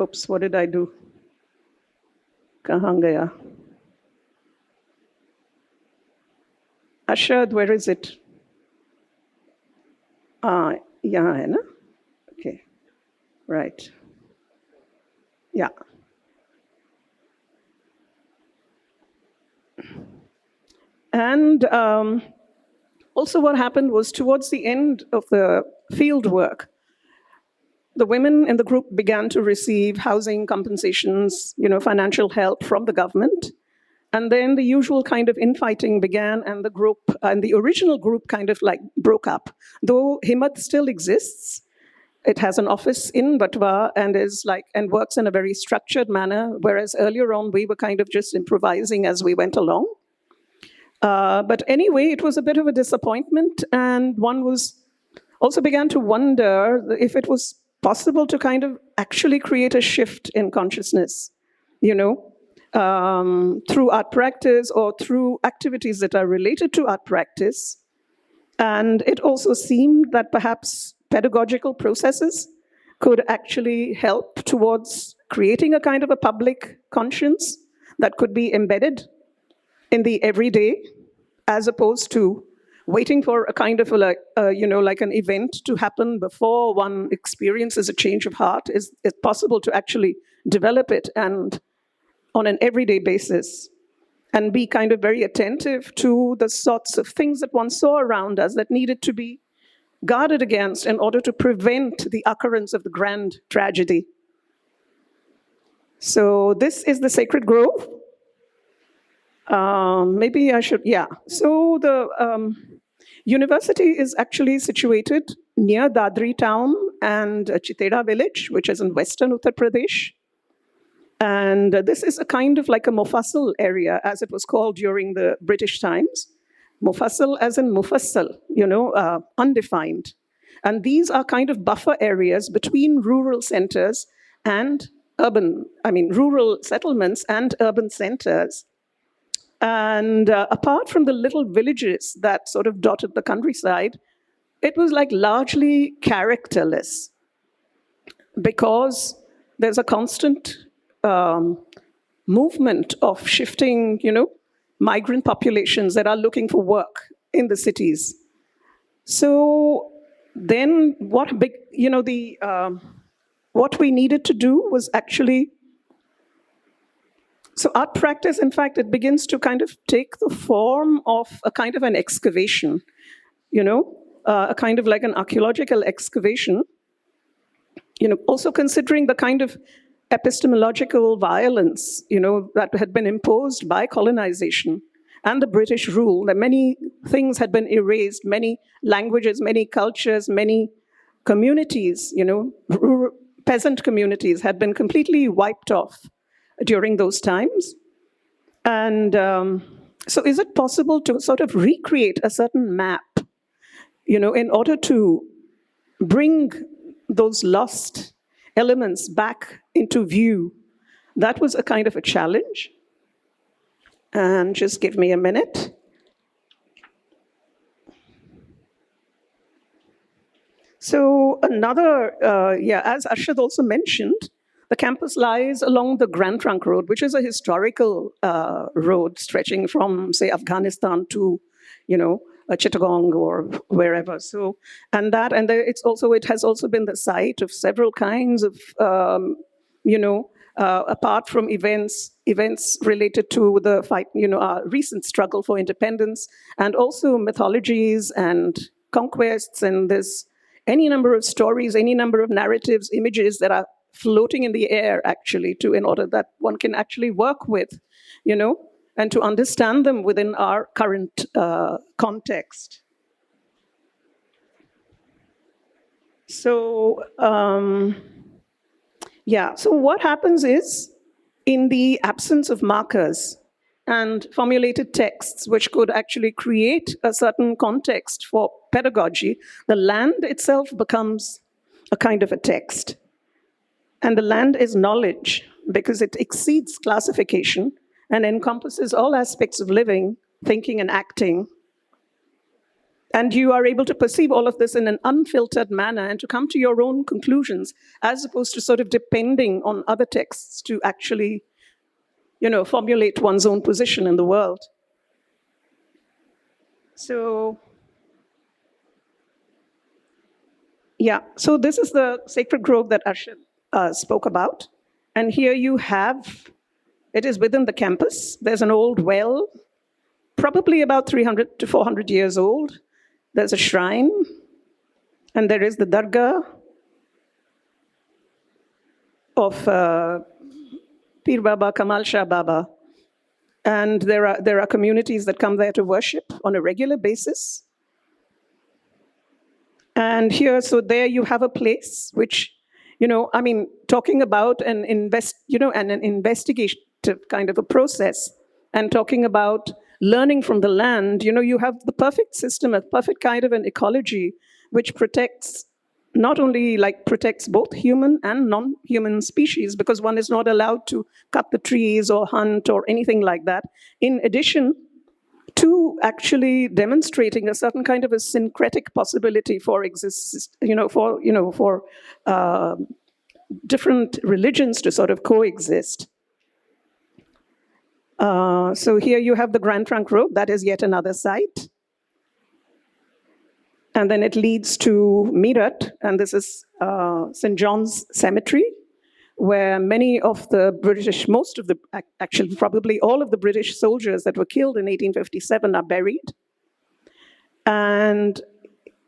Oops, what did I do? Kahan gaya? Arshad, where is it? Yahan hai na? Okay, right. Yeah. And also what happened was towards the end of the field work, the women in the group began to receive housing compensations, financial help from the government. And then the usual kind of infighting began, and the original group kind of like broke up. Though Himmat still exists, it has an office in Vatwa and works in a very structured manner, whereas earlier on we were kind of just improvising as we went along. But anyway, it was a bit of a disappointment, and one also began to wonder if it was possible to kind of actually create a shift in consciousness, through art practice or through activities that are related to art practice. And it also seemed that perhaps pedagogical processes could actually help towards creating a kind of a public conscience that could be embedded in the everyday, as opposed to waiting for a kind of like an event to happen before one experiences a change of heart. Is it possible to actually develop it and on an everyday basis, and be kind of very attentive to the sorts of things that one saw around us that needed to be guarded against in order to prevent the occurrence of the grand tragedy. So this is the Sacred Grove. Maybe I should, yeah. So the university is actually situated near Dadri town and Chiteda village, which is in western Uttar Pradesh. And this is a kind of like a Mufassal area, as it was called during the British times. Mufassal as in Mufassal, undefined. And these are kind of buffer areas between rural centers and rural settlements and urban centers. And apart from the little villages that sort of dotted the countryside, it was like largely characterless, because there's a constant movement of shifting, migrant populations that are looking for work in the cities. So then what we needed to do was actually, so art practice, in fact, it begins to kind of take the form of a kind of an excavation, a kind of like an archaeological excavation, also considering the kind of epistemological violence, that had been imposed by colonization and the British rule, that many things had been erased, many languages, many cultures, many communities, rural, peasant communities had been completely wiped off during those times. And so is it possible to sort of recreate a certain map, in order to bring those lost elements back into view? That was a kind of a challenge. And just give me a minute. So another, as Arshad also mentioned, the campus lies along the Grand Trunk Road, which is a historical road stretching from, say, Afghanistan to, Chittagong or wherever. So, it has also been the site of several kinds of, apart from events related to the fight, our recent struggle for independence, and also mythologies and conquests, and there's any number of stories, any number of narratives, images that are floating in the air, actually, in order that one can actually work with, and to understand them within our current context. So, so what happens is, in the absence of markers and formulated texts which could actually create a certain context for pedagogy, the land itself becomes a kind of a text. And the land is knowledge, because it exceeds classification and encompasses all aspects of living, thinking, and acting. And you are able to perceive all of this in an unfiltered manner and to come to your own conclusions, as opposed to sort of depending on other texts to actually, formulate one's own position in the world. So, so this is the sacred grove that Arshad spoke about. And here you have, it is within the campus. There's an old well, probably about 300 to 400 years old. There's a shrine, and there is the dargah of Pir Baba, Kamal Shah Baba. And there are communities that come there to worship on a regular basis. And here, so there you have a place which, talking about an investigative kind of a process, and talking about learning from the land, you have the perfect system, a perfect kind of an ecology which protects, not only protects both human and non-human species, because one is not allowed to cut the trees or hunt or anything like that. In addition to actually demonstrating a certain kind of a syncretic possibility for different religions to sort of coexist. So here you have the Grand Trunk Road, that is yet another site. And then it leads to Meerut, and this is St. John's Cemetery, where many of the British, actually probably all of the British soldiers that were killed in 1857 are buried. And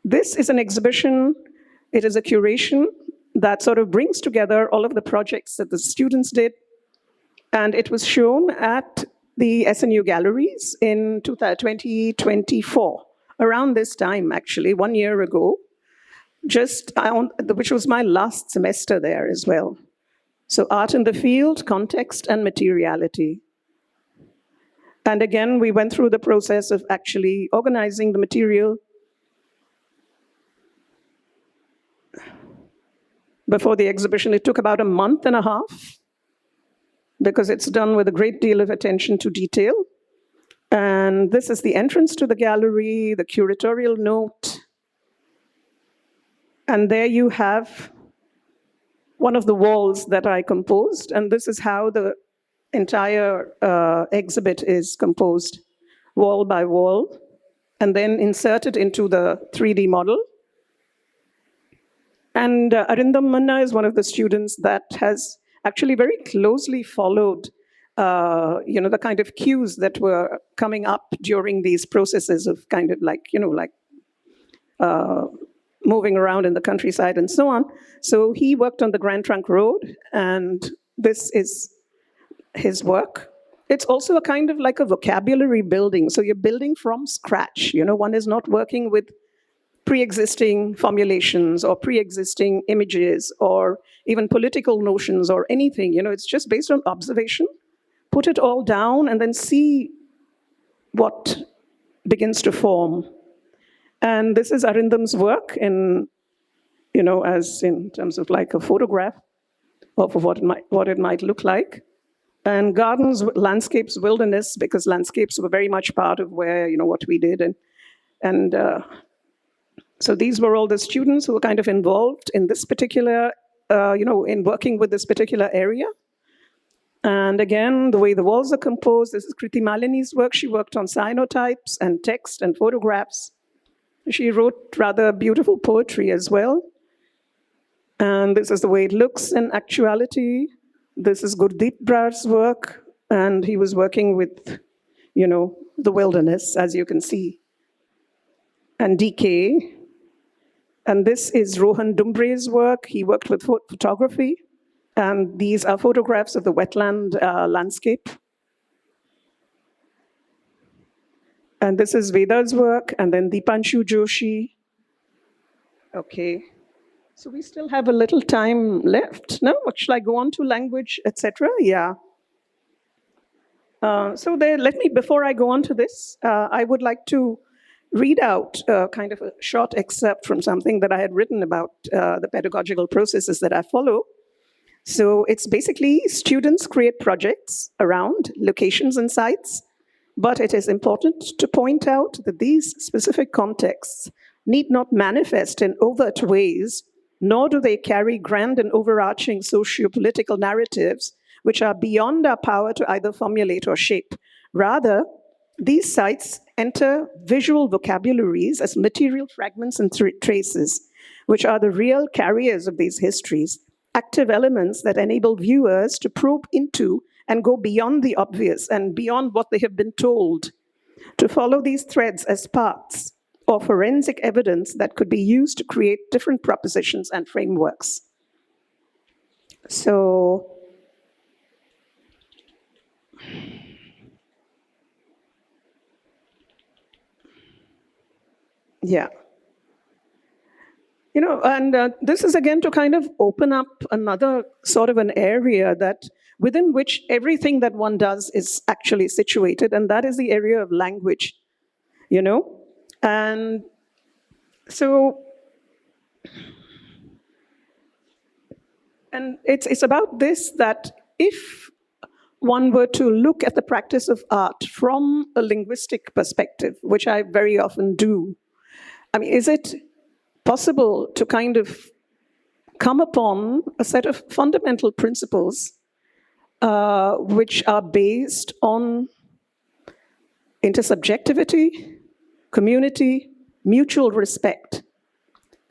this is an exhibition, it is a curation that sort of brings together all of the projects that the students did. And it was shown at the SNU Galleries in 2024, around this time, actually, 1 year ago, which was my last semester there as well. So art in the field, context, and materiality. And again, we went through the process of actually organizing the material before the exhibition. It took about a month and a half because it's done with a great deal of attention to detail. And this is the entrance to the gallery, the curatorial note. And there you have one of the walls that I composed, and this is how the entire exhibit is composed, wall by wall, and then inserted into the 3D model. And Arindam Manna is one of the students that has actually very closely followed the kind of cues that were coming up during these processes of kind of moving around in the countryside and so on. So he worked on the Grand Trunk Road, and this is his work. It's also a kind of like a vocabulary building. So you're building from scratch. One is not working with pre-existing formulations or pre-existing images or even political notions or anything. It's just based on observation. Put it all down and then see what begins to form. And this is Arindam's work as in terms of like a photograph of what it might look like. And gardens, landscapes, wilderness, because landscapes were very much part of where, what we did. And so these were all the students who were kind of involved in this particular, in working with this particular area. And again, the way the walls are composed, this is Kriti Malini's work. She worked on cyanotypes and text and photographs. She wrote rather beautiful poetry as well. And this is the way it looks in actuality. This is Gurdeep Brar's work, and he was working with, the wilderness, as you can see, and decay. And this is Rohan Dumbre's work. He worked with photography, and these are photographs of the wetland landscape. And this is Veda's work, and then Deepanshu Joshi. Okay. So we still have a little time left. No? Shall I go on to language, etc.? Yeah. Before I go on to this, I would like to read out kind of a short excerpt from something that I had written about the pedagogical processes that I follow. So it's basically students create projects around locations and sites, but it is important to point out that these specific contexts need not manifest in overt ways, nor do they carry grand and overarching socio-political narratives which are beyond our power to either formulate or shape. Rather, these sites enter visual vocabularies as material fragments and traces, which are the real carriers of these histories, active elements that enable viewers to probe into and go beyond the obvious and beyond what they have been told, to follow these threads as paths or forensic evidence that could be used to create different propositions and frameworks. So, Yeah. And this is again to kind of open up another sort of an area that within which everything that one does is actually situated, and that is the area of language, And so, and it's about this, that if one were to look at the practice of art from a linguistic perspective, which I very often do, I mean, is it possible to kind of come upon a set of fundamental principles which are based on intersubjectivity, community, mutual respect?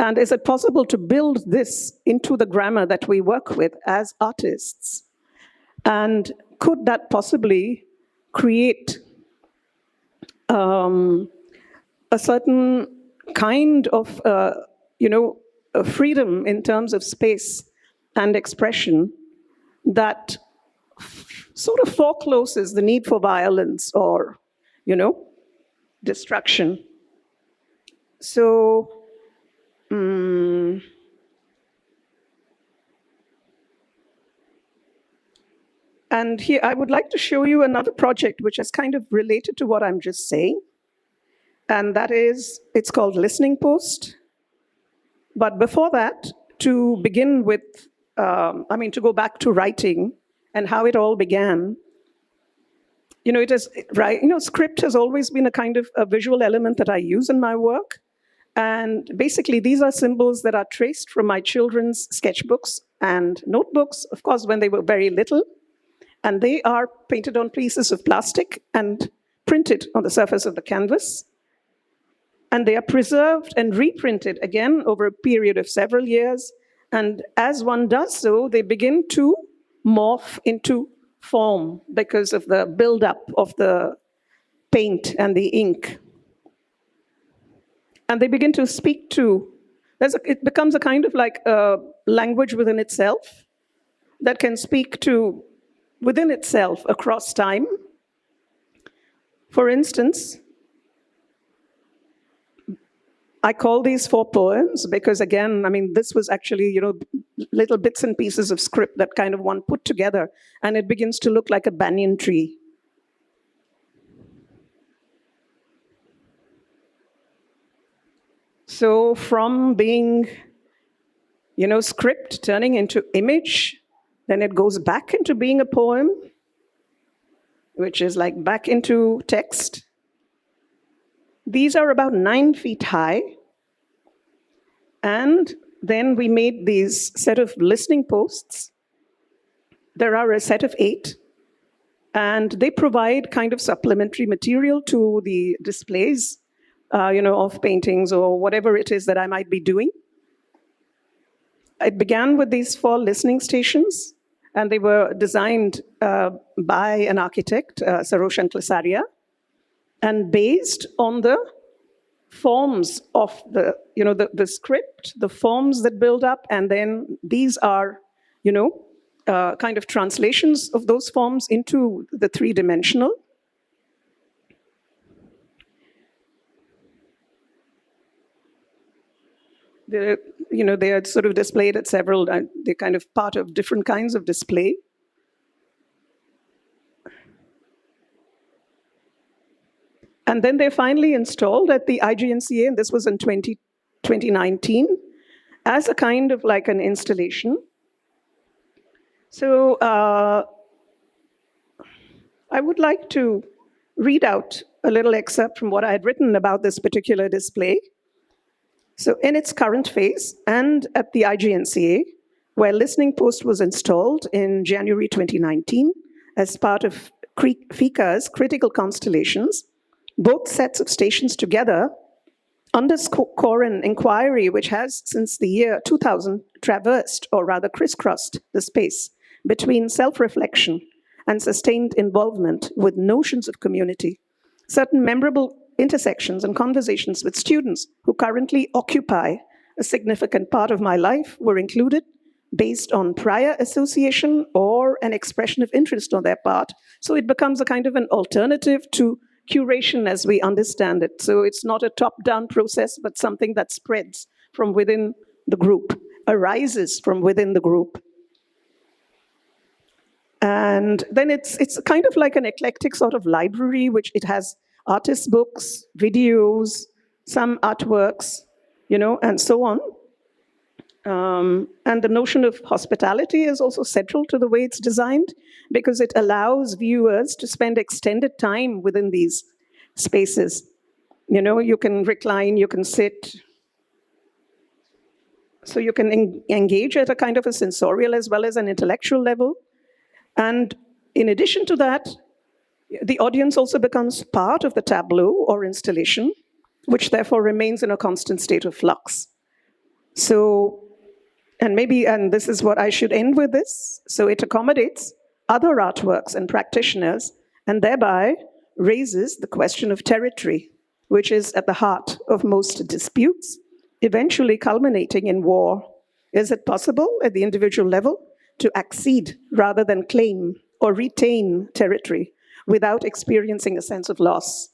And is it possible to build this into the grammar that we work with as artists? And could that possibly create a certain kind of, a freedom in terms of space and expression that sort of forecloses the need for violence or, destruction? So, and here I would like to show you another project which is kind of related to what I'm just saying. And that is, it's called Listening Post. But before that, to begin with, to go back to writing and how it all began, it is, right, script has always been a kind of a visual element that I use in my work. And basically, these are symbols that are traced from my children's sketchbooks and notebooks, of course, when they were very little. And they are painted on pieces of plastic and printed on the surface of the canvas. And they are preserved and reprinted again over a period of several years. And as one does so, they begin to morph into form because of the buildup of the paint and the ink. And they begin to speak to, it becomes a kind of like a language within itself that can speak to within itself across time. For instance, I call these 4 poems because, again, this was actually, little bits and pieces of script that kind of one put together, and it begins to look like a banyan tree. So from being, script turning into image, then it goes back into being a poem, which is like back into text. These are about 9 feet high. And then we made these set of listening posts. There are a set of 8. And they provide kind of supplementary material to the displays, of paintings or whatever it is that I might be doing. It began with these 4 listening stations, and they were designed by an architect, Sarosh Klasaria, and based on the forms of the script, the forms that build up, and then these are, kind of translations of those forms into the 3-dimensional. They are sort of displayed at several, they're kind of part of different kinds of display. And then they're finally installed at the IGNCA, and this was in 2019, as a kind of like an installation. So I would like to read out a little excerpt from what I had written about this particular display. So in its current phase, and at the IGNCA, where Listening Post was installed in January 2019 as part of FICA's critical constellations, both sets of stations together underscore an inquiry which has, since the year 2000, traversed, or rather crisscrossed, the space between self-reflection and sustained involvement with notions of community. Certain memorable intersections and conversations with students who currently occupy a significant part of my life were included based on prior association or an expression of interest on their part. So it becomes a kind of an alternative to curation as we understand it. So it's not a top-down process, but something that spreads from within the group, arises from within the group. And then it's kind of like an eclectic sort of library, which it has artist books, videos, some artworks, and so on. And the notion of hospitality is also central to the way it's designed, because it allows viewers to spend extended time within these spaces. You can recline, you can sit. So you can engage at a kind of a sensorial as well as an intellectual level. And in addition to that, the audience also becomes part of the tableau or installation, which therefore remains in a constant state of flux. So, and this is what I should end with this, so it accommodates other artworks and practitioners, and thereby raises the question of territory, which is at the heart of most disputes, eventually culminating in war. Is it possible at the individual level to accede rather than claim or retain territory without experiencing a sense of loss?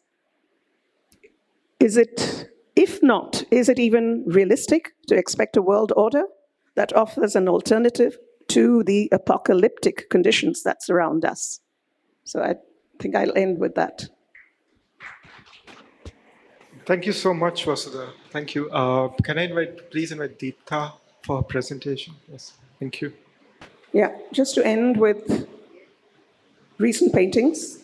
If not, is it even realistic to expect a world order that offers an alternative to the apocalyptic conditions that surround us? So I think I'll end with that. Thank you so much, Vasudha. Thank you. Can I please invite Deeptha for her presentation? Yes, thank you. Yeah, just to end with recent paintings.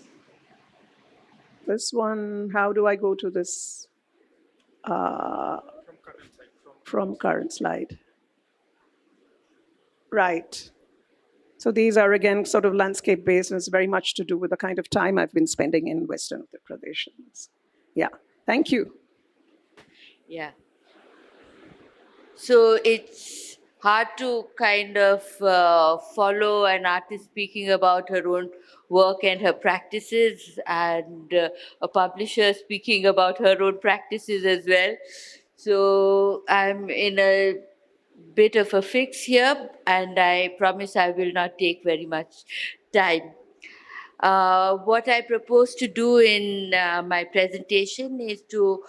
This one, how do I go to this? From current slide. Right. So these are, again, sort of landscape-based, and it's very much to do with the kind of time I've been spending in Western Uttar Pradesh. Yeah, thank you. Yeah. So it's hard to kind of follow an artist speaking about her own work and her practices, and a publisher speaking about her own practices as well. So I'm in a bit of a fix here, and I promise I will not take very much time. What I propose to do in my presentation is to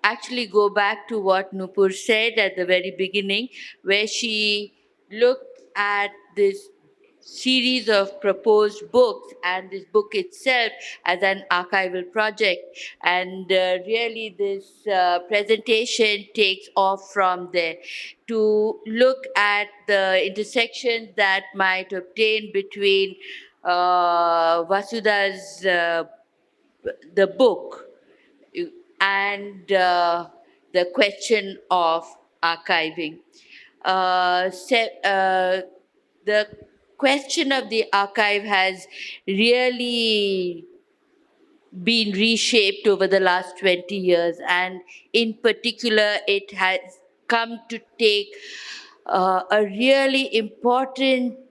actually go back to what Nupur said at the very beginning, where she looked at this series of proposed books and this book itself as an archival project. And really this presentation takes off from there to look at the intersections that might obtain between Vasudha's the book and the question of archiving. The question of the archive has really been reshaped over the last 20 years, and in particular, it has come to take a really important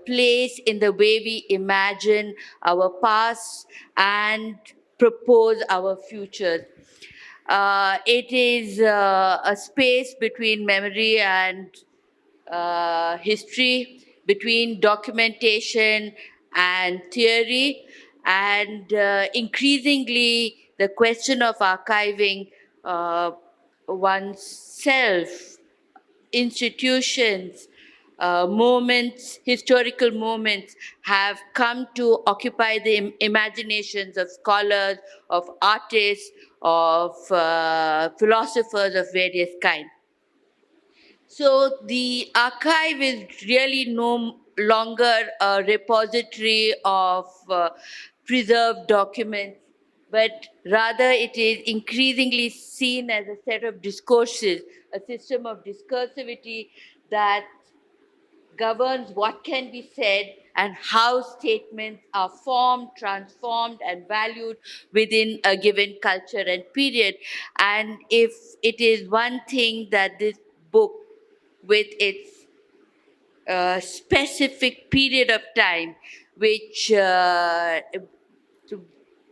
place in the way we imagine our past and propose our futures. It is a space between memory and history, between documentation and theory, and increasingly the question of archiving oneself, institutions, moments, historical moments have come to occupy the imaginations of scholars, of artists, of philosophers of various kinds. So the archive is really no longer a repository of preserved documents, but rather it is increasingly seen as a set of discourses, a system of discursivity that governs what can be said and how statements are formed, transformed, and valued within a given culture and period. And if it is one thing that this book, with its specific period of time, which the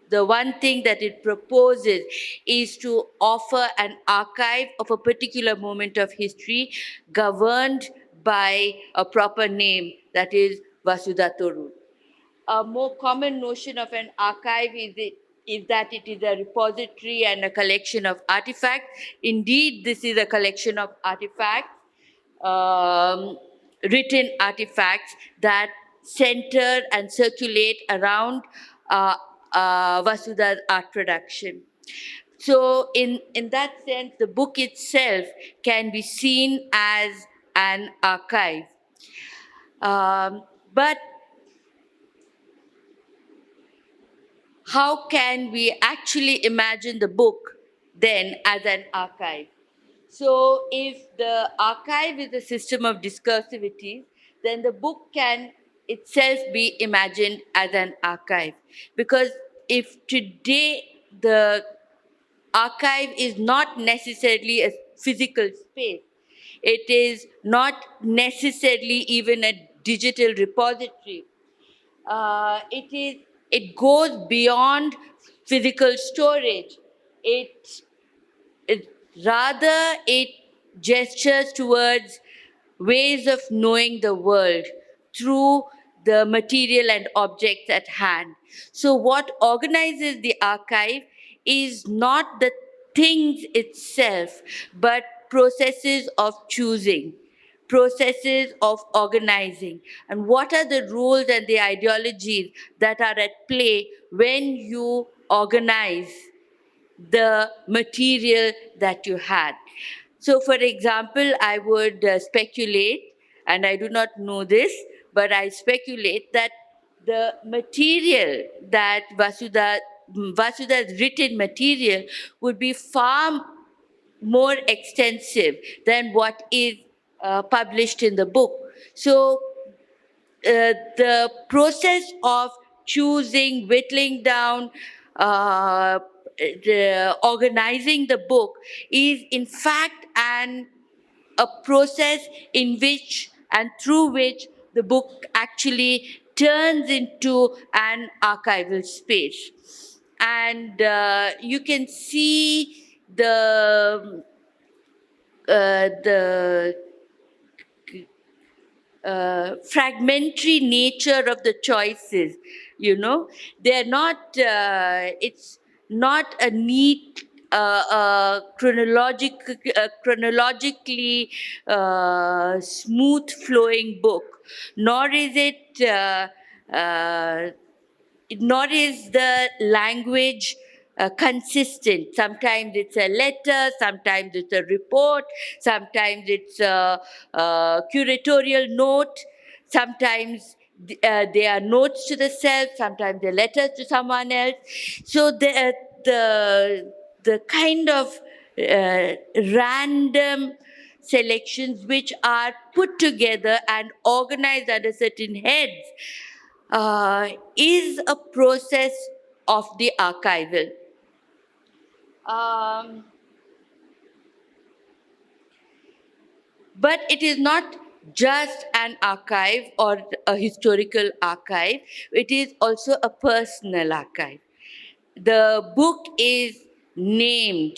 one thing that it proposes is to offer an archive of a particular moment of history governed by a proper name, that is Vasudha Thozhur. A more common notion of an archive is is that it is a repository and a collection of artifacts. Indeed, this is a collection of artifacts, written artifacts that center and circulate around Vasudha's art production. So in that sense, the book itself can be seen as an archive. But how can we actually imagine the book then as an archive? So if the archive is a system of discursivity, then the book can itself be imagined as an archive. Because if today the archive is not necessarily a physical space, it is not necessarily even a digital repository. It goes beyond physical storage. It gestures towards ways of knowing the world through the material and objects at hand. So what organizes the archive is not the things itself, but processes of choosing, processes of organizing, and what are the rules and the ideologies that are at play when you organize the material that you had. So, for example, I would speculate, and I do not know this, but I speculate that the material that Vasudha's written material would be far more extensive than what is published in the book. So the process of choosing, whittling down, organizing the book is in fact a process in which and through which the book actually turns into an archival space. And you can see the fragmentary nature of the choices. They're not, it's not a neat, chronologically smooth flowing book, nor is it, nor is the language consistent. Sometimes it's a letter, sometimes it's a report, sometimes it's a curatorial note, sometimes they are notes to the self, sometimes they're letters to someone else. So the kind of random selections which are put together and organized under certain heads is a process of the archival. But it is not just an archive or a historical archive, it is also a personal archive. The book is named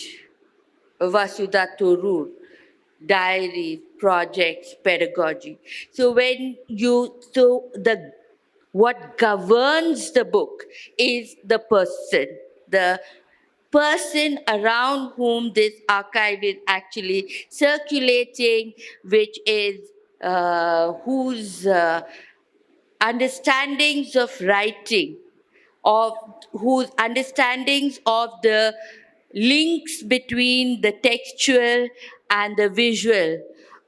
Vasudha Thozhur, Diaries, Projects, Pedagogy. So what governs the book is the person around whom this archive is actually circulating, which is whose understandings of writing, of whose understandings of the links between the textual and the visual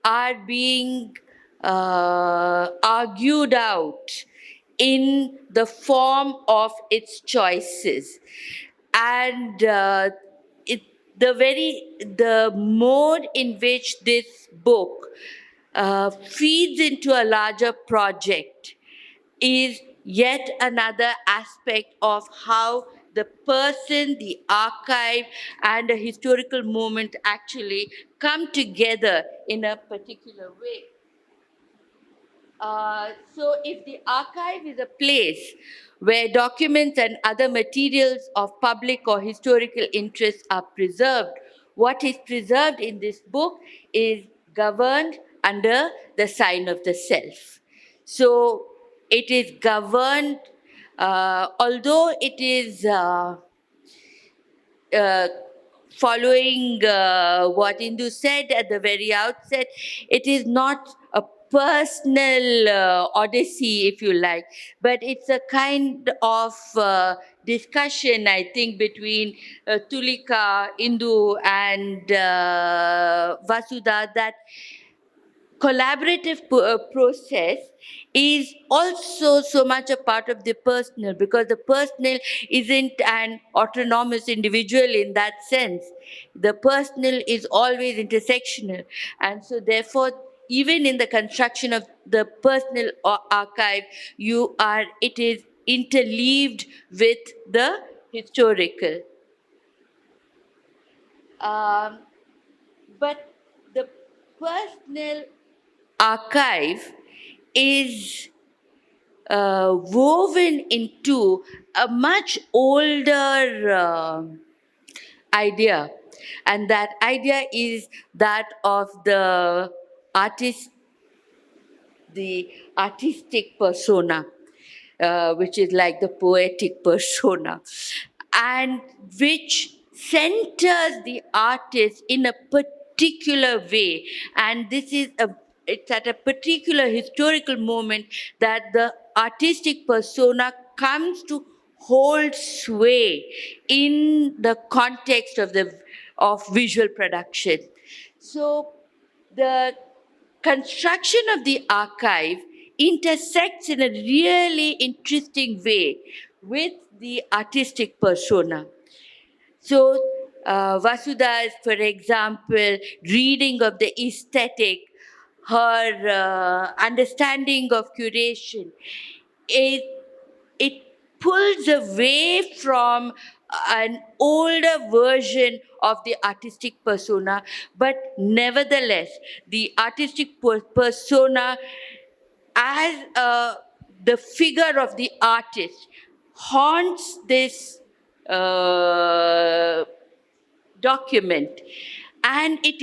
are being argued out in the form of its choices. And the mode in which this book feeds into a larger project is yet another aspect of how the person, the archive, and a historical moment actually come together in a particular way. So if the archive is a place where documents and other materials of public or historical interest are preserved, what is preserved in this book is governed under the sign of the self. So it is governed, although it is following what Indu said at the very outset, it is not a personal odyssey, if you like, but it's a kind of discussion, I think, between Tulika, Indu, and Vasudha, that collaborative process is also so much a part of the personal, because the personal isn't an autonomous individual in that sense. The personal is always intersectional, and so therefore even in the construction of the personal archive, it is interleaved with the historical. Um, but the personal archive is woven into a much older idea, and that idea is that of the artist, the artistic persona, which is like the poetic persona, and which centers the artist in a particular way. And it's at a particular historical moment that the artistic persona comes to hold sway in the context of visual production. So the construction of the archive intersects in a really interesting way with the artistic persona. So, Vasudha's, for example, reading of the aesthetic, her understanding of curation, it pulls away from an older version of the artistic persona, but nevertheless, the artistic persona as the figure of the artist haunts this document, and it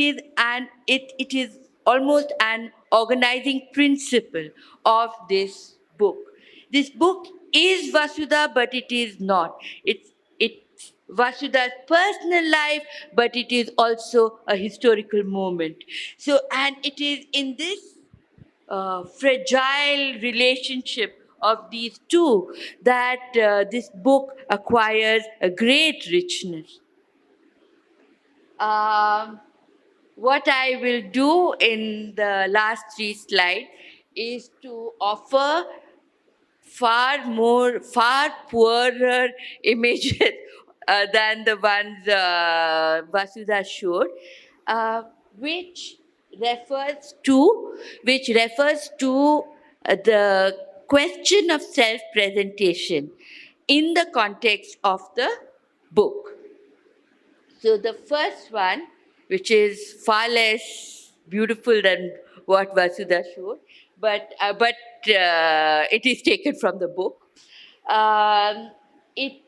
is almost an organizing principle of this book. This book is Vasudha, but it is not. It's Vasudha's personal life, but it is also a historical moment. So, and it is in this fragile relationship of these two that this book acquires a great richness. What I will do in the last 3 slides is to offer far poorer images than the ones Vasudha showed, which refers to the question of self-presentation in the context of the book. So the first one, which is far less beautiful than what Vasudha showed, but it is taken from the book. It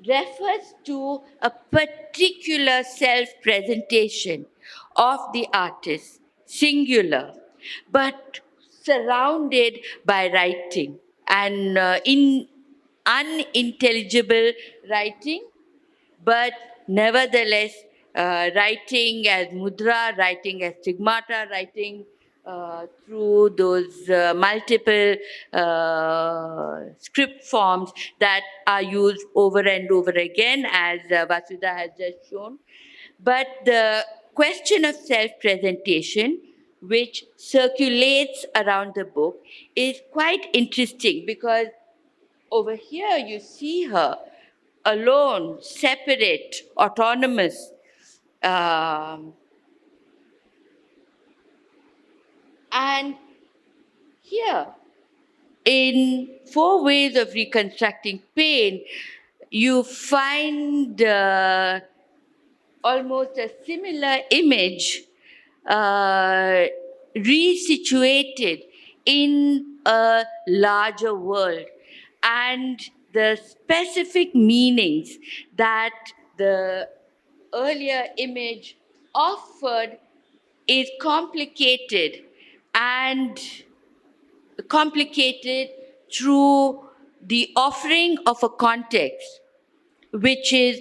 refers to a particular self-presentation of the artist, singular, but surrounded by writing, and in unintelligible writing, but nevertheless writing as mudra, writing as stigmata, writing through those multiple script forms that are used over and over again, as Vasudha has just shown. But the question of self-presentation, which circulates around the book, is quite interesting, because over here you see her alone, separate, autonomous. And here, in 4 ways of reconstructing pain, you find almost a similar image resituated in a larger world, and the specific meanings that the earlier image offered is complicated, and complicated through the offering of a context, which is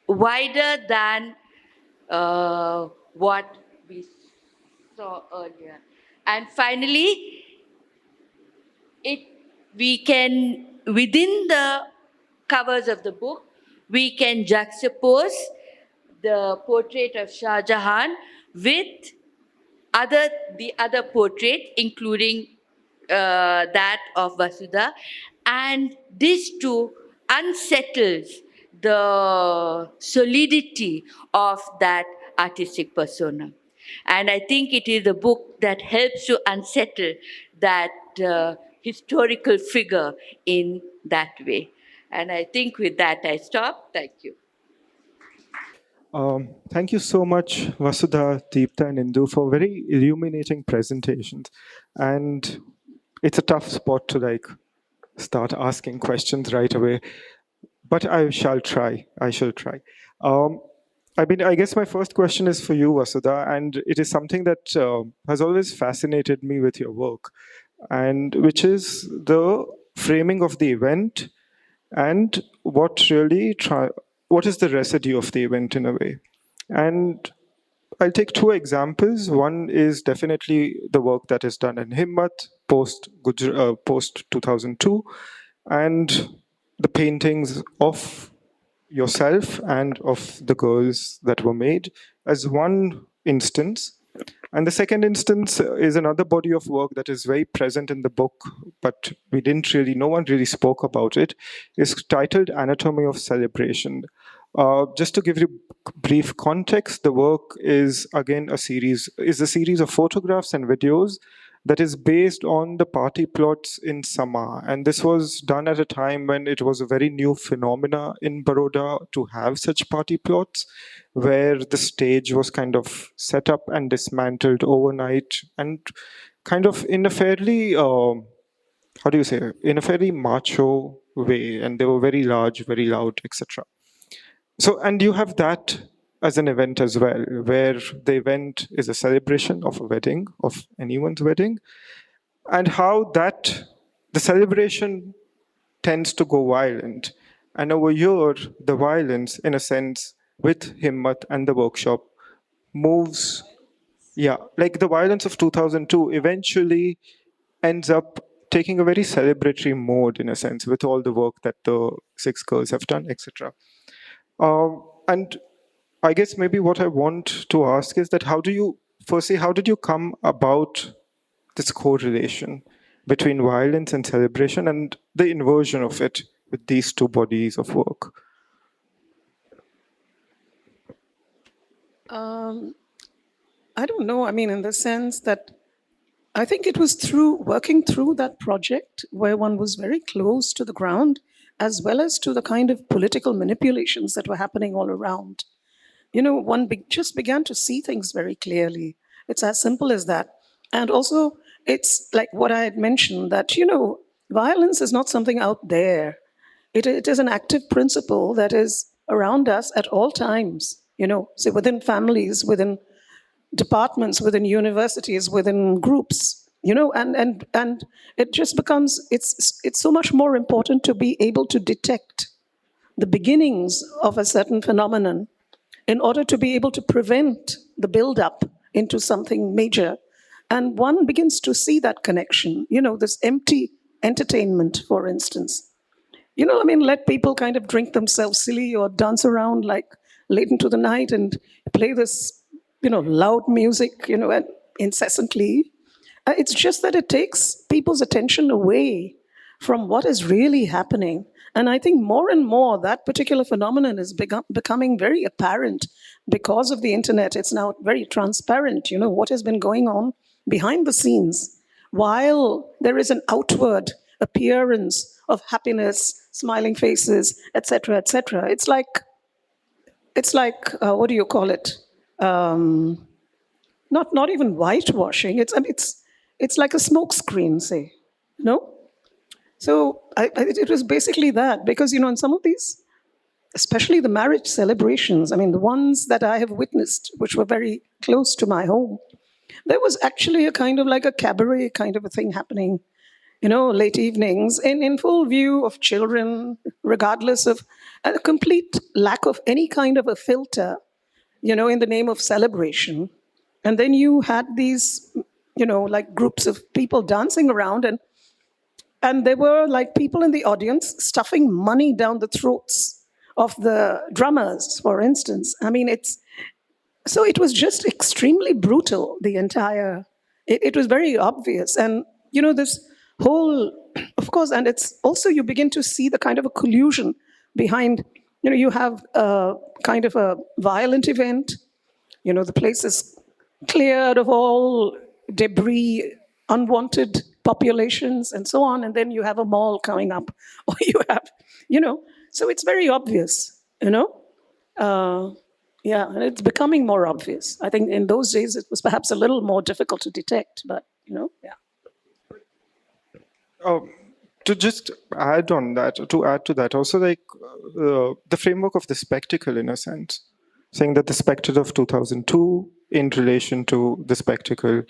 wider than what we saw earlier. And finally, it we can, within the covers of the book, we can juxtapose the portrait of Shah Jahan with the other portrait, including that of Vasudha, and this too unsettles the solidity of that artistic persona. And I think it is a book that helps to unsettle that historical figure in that way. And I think with that I stop. Thank you. Thank you so much, Vasudha, Deeptha, and Indu, for very illuminating presentations. And it's a tough spot to start asking questions right away, but I shall try. I guess my first question is for you, Vasudha, and it is something that has always fascinated me with your work, and which is the framing of the event and what is the residue of the event in a way. And I'll take two examples. One is definitely the work that is done in Himmat post 2002, and the paintings of yourself and of the girls that were made as one instance. And the second instance is another body of work that is very present in the book, but no one really spoke about it. It's titled Anatomy of Celebration. Just to give you brief context, the work is again a series of photographs and videos that is based on the party plots in Sama. And this was done at a time when it was a very new phenomena in Baroda to have such party plots, where the stage was kind of set up and dismantled overnight, and kind of in a fairly, in a fairly macho way. And they were very large, very loud, etc. So, and you have that as an event as well, where the event is a celebration of a wedding, of anyone's wedding, and how the celebration tends to go violent. And over here, the violence, in a sense, with Himmat and the workshop, moves, like the violence of 2002 eventually ends up taking a very celebratory mode, in a sense, with all the work that the 6 girls have done, etc. And I guess maybe what I want to ask is that how did you come about this correlation between violence and celebration and the inversion of it with these two bodies of work? I don't know. I mean, in the sense that I think it was through working through that project where one was very close to the ground, as well as to the kind of political manipulations that were happening all around. One just began to see things very clearly. It's as simple as that. And also, it's like what I had mentioned, that, violence is not something out there. It is an active principle that is around us at all times, say within families, within departments, within universities, within groups, and it just becomes, it's so much more important to be able to detect the beginnings of a certain phenomenon in order to be able to prevent the build-up into something major. And one begins to see that connection, this empty entertainment, for instance. Let people kind of drink themselves silly or dance around like late into the night and play this, loud music, and incessantly. It's just that it takes people's attention away from what is really happening. And I think more and more that particular phenomenon is becoming very apparent because of the internet. It's now very transparent, what has been going on behind the scenes. While there is an outward appearance of happiness, smiling faces, etc., etc., it's like what do you call it? Not even whitewashing. It's like a smoke screen, say, So it was basically that, because, in some of these, especially the marriage celebrations, the ones that I have witnessed, which were very close to my home, there was actually a kind of like a cabaret kind of a thing happening. late evenings, in full view of children, regardless of a complete lack of any kind of a filter, in the name of celebration. And then you had these, like groups of people dancing around, and there were like people in the audience stuffing money down the throats of the drummers, for instance. I mean, so it was just extremely brutal, the entire, it was very obvious. And, this whole, of course, and it's also, you begin to see the kind of a collusion behind, you have a kind of a violent event, the place is cleared of all debris, unwanted populations, and so on. And then you have a mall coming up, or you have, so it's very obvious, yeah, and it's becoming more obvious. I think in those days it was perhaps a little more difficult to detect, but, yeah. To just add on that, to add to that, also like the framework of the spectacle, in a sense, saying that the spectacle of 2002 in relation to the spectacle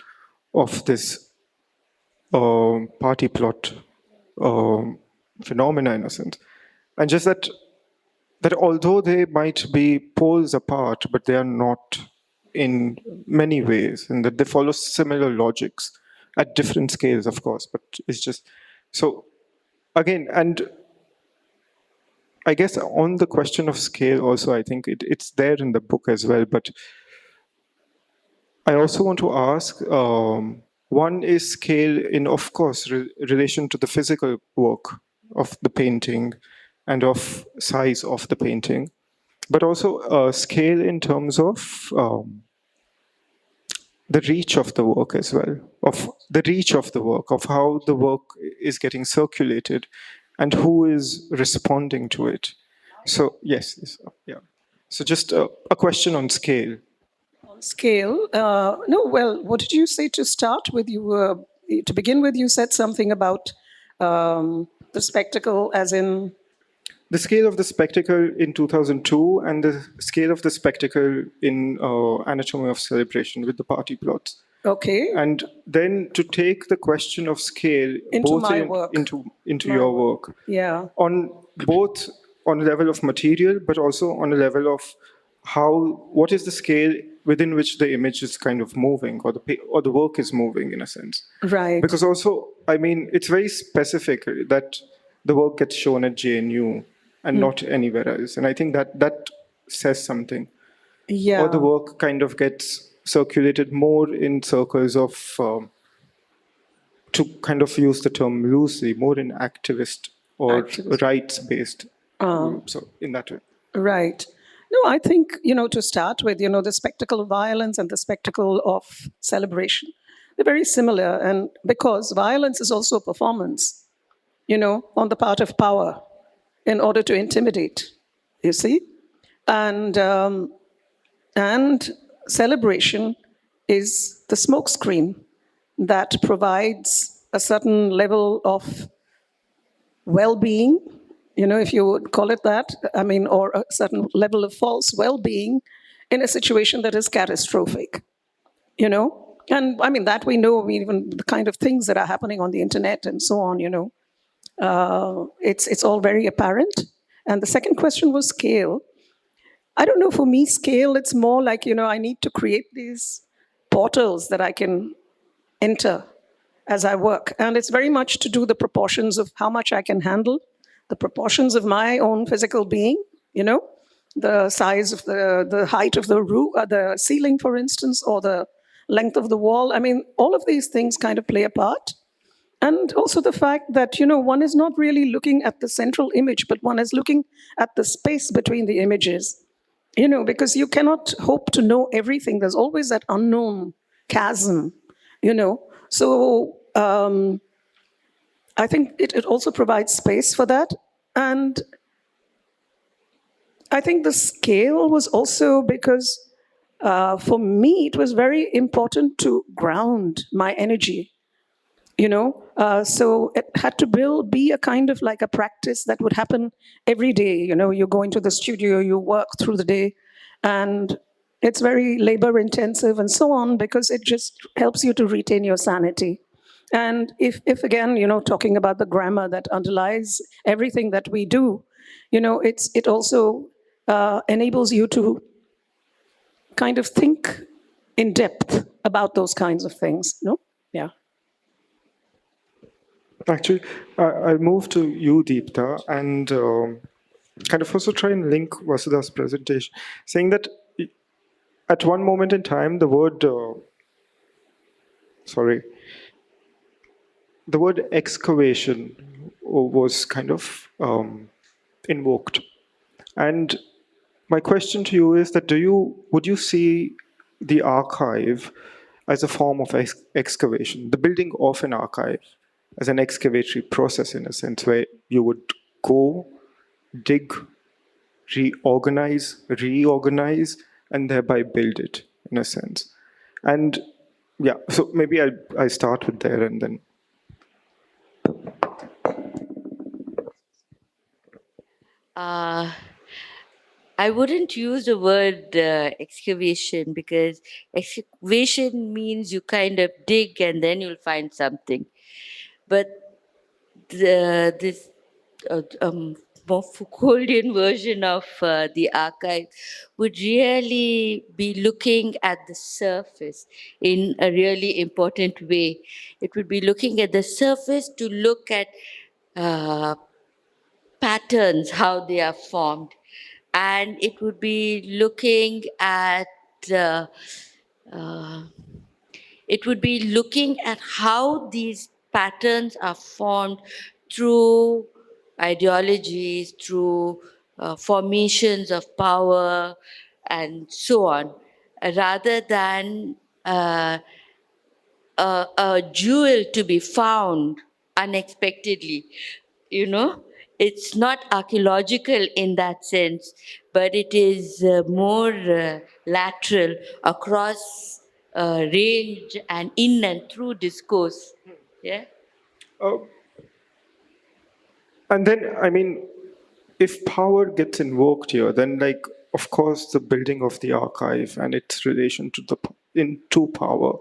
of this party plot phenomena, in a sense, and just that although they might be poles apart, but they are not in many ways, and that they follow similar logics at different scales, of course, but it's just so. Again, and I guess on the question of scale also, I think it's there in the book as well, but I also want to ask, one is scale in, of course, relation to the physical work of the painting and of size of the painting, but also scale in terms of the reach of the work as well, of the reach of the work, of how the work is getting circulated and who is responding to it. So, yes, yeah. So just a question on scale. On scale, no, well, what did you say to start with? To begin with, you said something about the spectacle as in... The scale of the spectacle in 2002 and the scale of the spectacle in Anatomy of Celebration with the party plots. Okay. And then to take the question of scale Into both my work. into your work. Yeah. On both on a level of material, but also on a level of what is the scale within which the image is kind of moving, or the work is moving, in a sense. Right. Because also, I mean, it's very specific that the work gets shown at JNU and not anywhere else. And I think that says something. Yeah. Or the work kind of gets circulated more in circles of, to kind of use the term loosely, more in activist or rights-based. So in that way. Right. No, I think, to start with, the spectacle of violence and the spectacle of celebration, they're very similar. And because violence is also a performance, on the part of power in order to intimidate, you see? And celebration is the smokescreen that provides a certain level of well-being, if you would call it that, I mean, or a certain level of false well-being in a situation that is catastrophic, And I mean, that we know, even the kind of things that are happening on the internet and so on, it's all very apparent. And the second question was scale. I don't know, for me, scale, it's more like, I need to create these portals that I can enter as I work. And it's very much to do the proportions of how much I can handle, the proportions of my own physical being, the size of the height of the roof, the ceiling, for instance, or the length of the wall. I mean, all of these things kind of play a part. And also the fact that, one is not really looking at the central image, but one is looking at the space between the images, because you cannot hope to know everything. There's always that unknown chasm, So I think it also provides space for that. And I think the scale was also because for me, it was very important to ground my energy. So it had to be a kind of like a practice that would happen every day. You go into the studio, you work through the day, and it's very labor intensive and so on, because it just helps you to retain your sanity. And if again, talking about the grammar that underlies everything that we do, it also enables you to kind of think in depth about those kinds of things. No? Yeah. Actually, I'll move to you, Deeptha, and kind of also try and link Vasudha's presentation, saying that at one moment in time, the word excavation was kind of invoked. And my question to you is that would you see the archive as a form of excavation, the building of an archive as an excavatory process in a sense, where you would go, dig, reorganize, and thereby build it in a sense? And yeah, so maybe I start with there and then. I wouldn't use the word excavation, because excavation means you kind of dig and then you'll find something. But this more Foucauldian version of the archive would really be looking at the surface in a really important way. It would be looking at the surface to look at patterns, how they are formed. And it would be looking at how these patterns are formed through ideologies, through formations of power, and so on, rather than a jewel to be found unexpectedly. It's not archaeological in that sense, but it is more lateral across range and in and through discourse. Yeah. And then, I mean, if power gets invoked here, then of course, the building of the archive and its relation to power.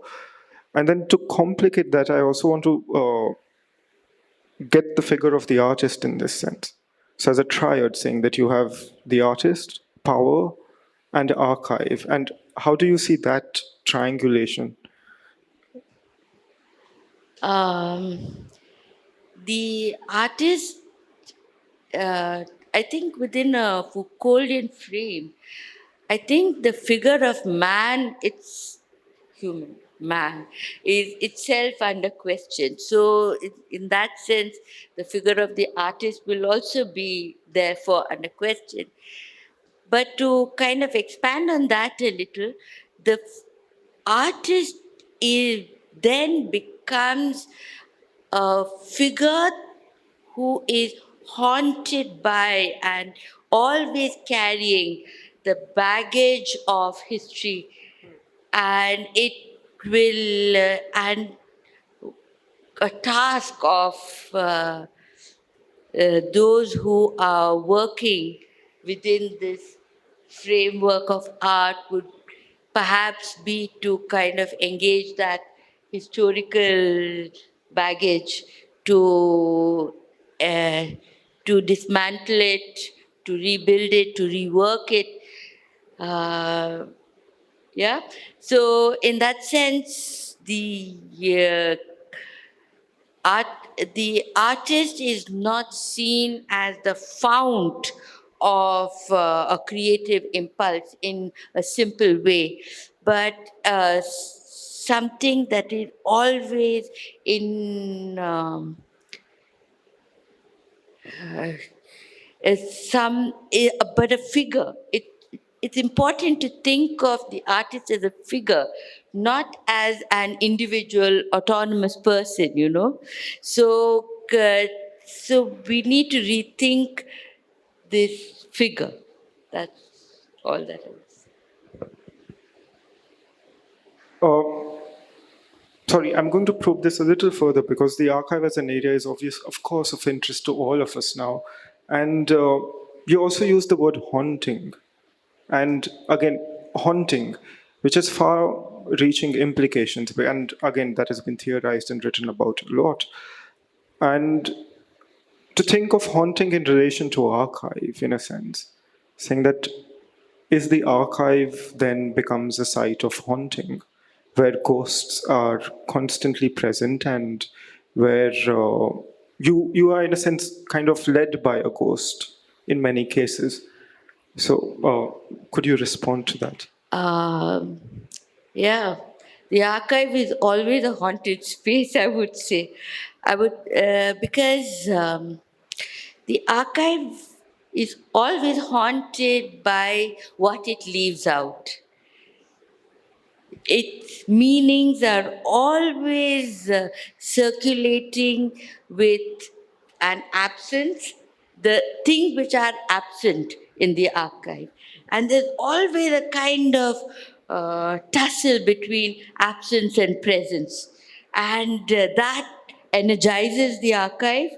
And then to complicate that, I also want to get the figure of the artist in this sense. So as a triad, saying that you have the artist, power, and archive. And how do you see that triangulation? The artist, I think within a Foucauldian frame, I think the figure of man, it's human, man, is itself under question. So, in that sense, the figure of the artist will also be therefore under question. But to kind of expand on that a little, the artist then becomes a figure who is haunted by and always carrying the baggage of history, and it will and a task of those who are working within this framework of art would perhaps be to kind of engage that historical baggage uh, to dismantle it, to rebuild it, to rework it. Yeah. So in that sense, the artist is not seen as the fount of a creative impulse in a simple way, but something that is always in but a figure. It's important to think of the artist as a figure, not as an individual autonomous person. So, so we need to rethink this figure. That's all that is. Sorry, I'm going to probe this a little further because the archive as an area is of course, of interest to all of us now. And you also use the word haunting. And again, haunting, which is far far-reaching implications. And again, that has been theorized and written about a lot. And to think of haunting in relation to archive, in a sense, saying that is the archive then becomes a site of haunting, where ghosts are constantly present and where you are, in a sense, kind of led by a ghost in many cases. So could you respond to that? Yeah, the archive is always a haunted space, I would say. Because the archive is always haunted by what it leaves out. Its meanings are always circulating with an absence, the things which are absent in the archive. And there's always a kind of tussle between absence and presence. And that energizes the archive.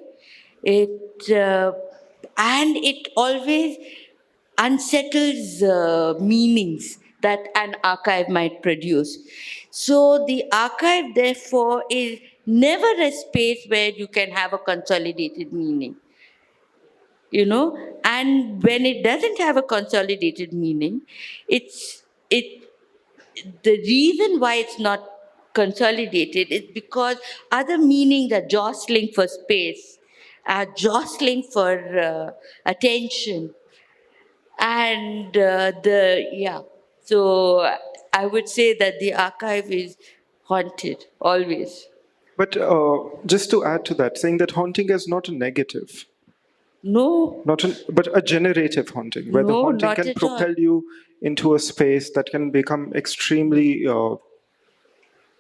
And it always unsettles meanings that an archive might produce. So the archive, therefore, is never a space where you can have a consolidated meaning. And when it doesn't have a consolidated meaning, the reason why it's not consolidated is because other meanings are jostling for space, are jostling for attention. And so I would say that the archive is haunted always. But just to add to that, saying that haunting is not a negative, No, but a generative haunting, where the No, haunting not can at propel all. you into a space that can become extremely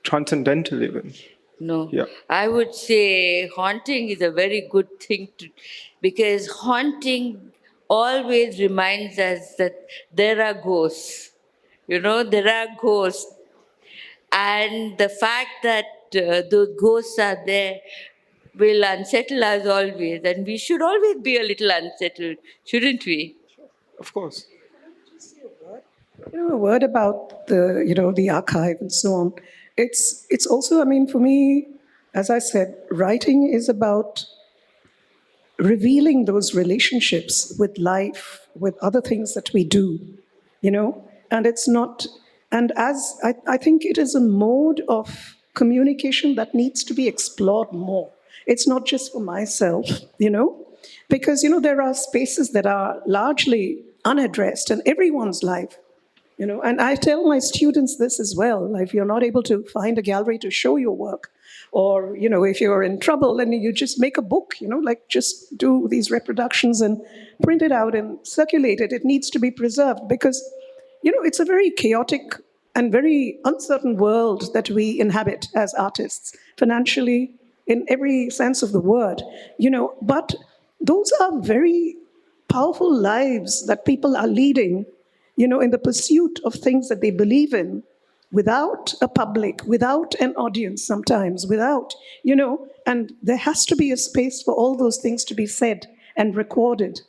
transcendental even. no. Yeah. I would say haunting is a very good thing because haunting always reminds us that there are ghosts. There are ghosts. And the fact that those ghosts are there will unsettle us always. And we should always be a little unsettled, shouldn't we? Of course. A word about the archive and so on. It's also, I mean, for me, as I said, writing is about revealing those relationships with life, with other things that we do, and it's not, and as I think it is a mode of communication that needs to be explored more. It's not just for myself, because, there are spaces that are largely unaddressed in everyone's life. And I tell my students this as well. If you're not able to find a gallery to show your work, or if you're in trouble, then you just make a book. Just do these reproductions and print it out and circulate it. It needs to be preserved because it's a very chaotic and very uncertain world that we inhabit as artists, financially, in every sense of the word. But those are very powerful lives that people are leading, in the pursuit of things that they believe in, without a public, without an audience sometimes, without, and there has to be a space for all those things to be said and recorded,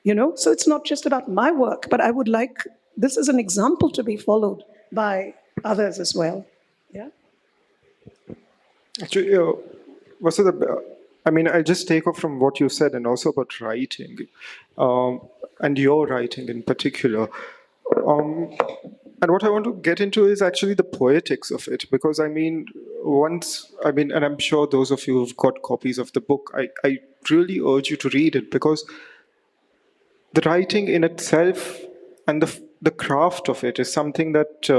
So it's not just about my work, but I would like this as an example to be followed by others as well. Yeah. Actually, Vasudha, I mean, I'll just take off from what you said and also about writing, and your writing in particular. And what I want to get into is actually the poetics of it, because and I'm sure those of you who've got copies of the book, I really urge you to read it, because the writing in itself and the craft of it is something that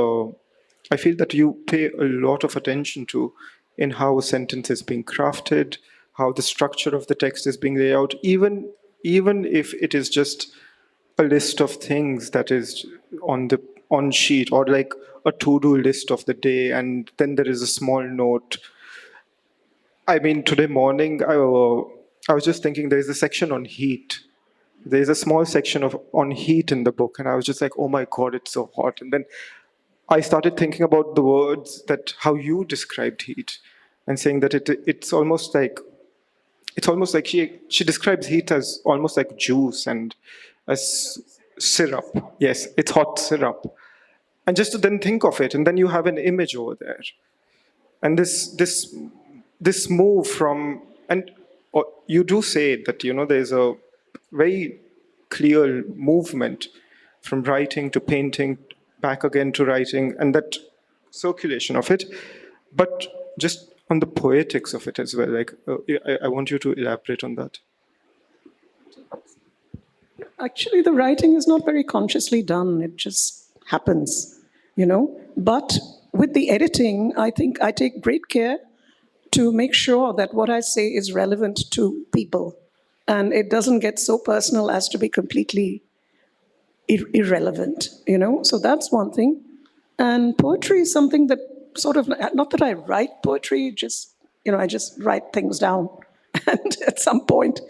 I feel that you pay a lot of attention to in how a sentence is being crafted, how the structure of the text is being laid out, even if it is just a list of things that is on sheet, or like a to-do list of the day, and then there is a small note. I mean, today morning I was just thinking there is a section on heat. There is a small section on heat in the book, and I was just like, oh my God, it's so hot. And then I started thinking about the words, that how you described heat, and saying that it's almost like she describes heat as almost like juice and as syrup. Yes, it's hot syrup. and just to then think of it, and then you have an image over there. And this move from, and you do say that, there's a very clear movement from writing to painting, back again to writing, and that circulation of it. But just on the poetics of it as well, like, I want you to elaborate on that. Actually, the writing is not very consciously done. It just happens, But with the editing, I think I take great care to make sure that what I say is relevant to people. And it doesn't get so personal as to be completely irrelevant, So that's one thing. And poetry is something that sort of, not that I write poetry, just, I just write things down. And at some point,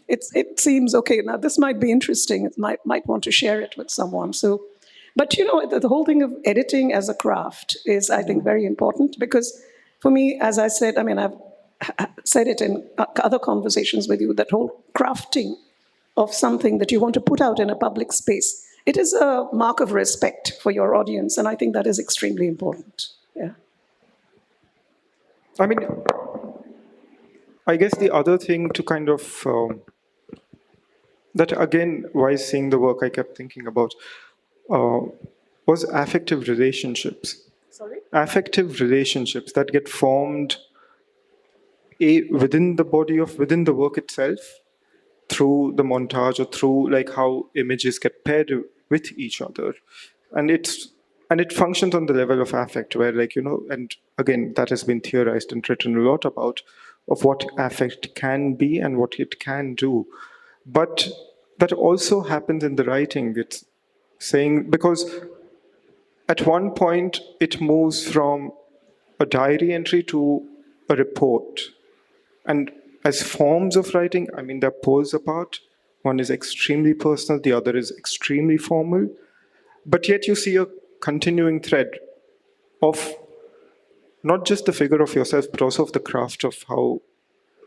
it seems, okay, now this might be interesting. It might want to share it with someone. So, but the whole thing of editing as a craft is, I think, very important, because for me, as I said, I've said it in other conversations with you, that whole crafting of something that you want to put out in a public space, it is a mark of respect for your audience, and I think that is extremely important. Yeah. I guess the other thing to kind of, that again, while seeing the work, I kept thinking about, was affective relationships. Sorry? Affective relationships that get formed within the work itself, through the montage, or through like how images get paired with each other. And it functions on the level of affect, where and again, that has been theorized and written a lot about, of what affect can be and what it can do. But that also happens in the writing. It's saying, because at one point it moves from a diary entry to a report. And as forms of writing, they're poles apart. One is extremely personal, the other is extremely formal. But yet you see a continuing thread of not just the figure of yourself, but also of the craft of how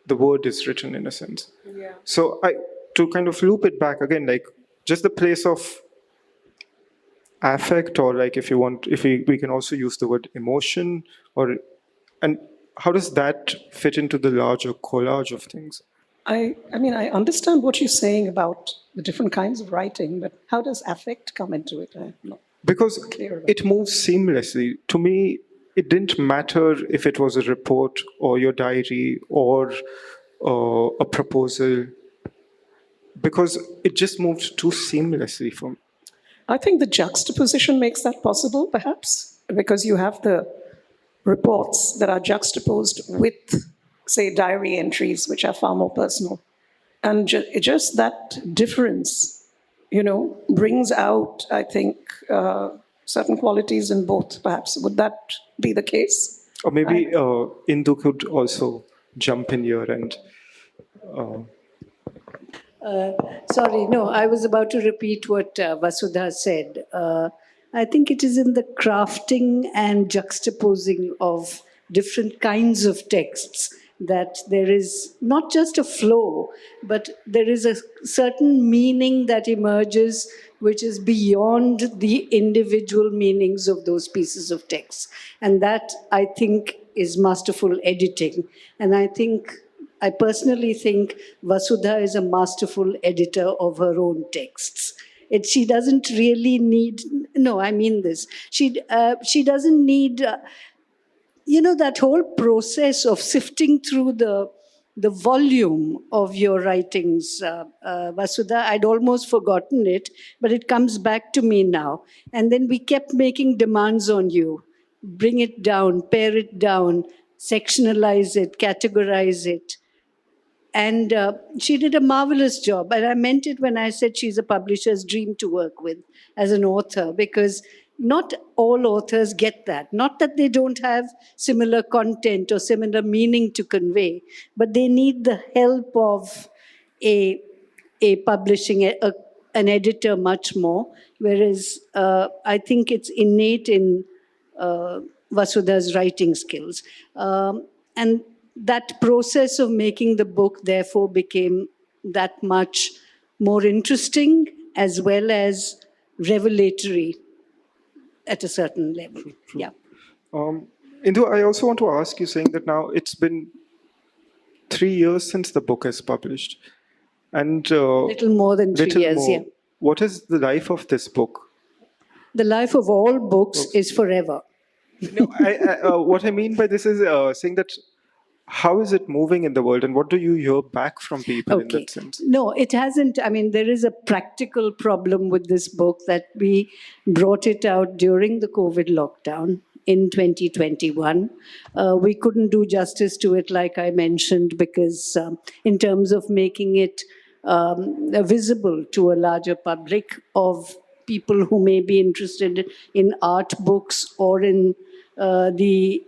the word is written, in a sense. Yeah. So to kind of loop it back again, like just the place of affect, or like if we can also use the word emotion, and how does that fit into the larger collage of things? I understand what you're saying about the different kinds of writing, but how does affect come into it? I'm not Because clear about it moves seamlessly. To me, it didn't matter if it was a report or your diary or a proposal, because it just moved too seamlessly for me. I think the juxtaposition makes that possible, perhaps, because you have the reports that are juxtaposed with, say, diary entries, which are far more personal. And just that difference, brings out, I think, certain qualities in both, perhaps. Would that be the case? Or maybe Indu could also jump in here and... Sorry, no, I was about to repeat what Vasudha said. I think it is in the crafting and juxtaposing of different kinds of texts that there is not just a flow, but there is a certain meaning that emerges which is beyond the individual meanings of those pieces of text. And that, I think, is masterful editing. And I personally think Vasudha is a masterful editor of her own texts. She doesn't really need, no, I mean this. She doesn't need, that whole process of sifting through the volume of your writings, Vasudha. I'd almost forgotten it, but it comes back to me now. And then we kept making demands on you. Bring it down, pare it down, sectionalize it, categorize it. And she did a marvelous job. And I meant it when I said she's a publisher's dream to work with as an author, because not all authors get that. Not that they don't have similar content or similar meaning to convey, but they need the help of a publishing, an editor much more. Whereas I think it's innate in Vasudha's writing skills. And that process of making the book, therefore, became that much more interesting as well as revelatory. at a certain level. Yeah. Indu, I also want to ask you, saying that now it's been 3 years since the book is published, and Little more than 3 years, yeah. What is the life of this book? The life of all books is forever. No, what I mean by this is saying that how is it moving in the world, and what do you hear back from people in that sense? No, it hasn't. I mean, there is a practical problem with this book that we brought it out during the COVID lockdown in 2021. We couldn't do justice to it, like I mentioned, because in terms of making it visible to a larger public of people who may be interested in art books or in the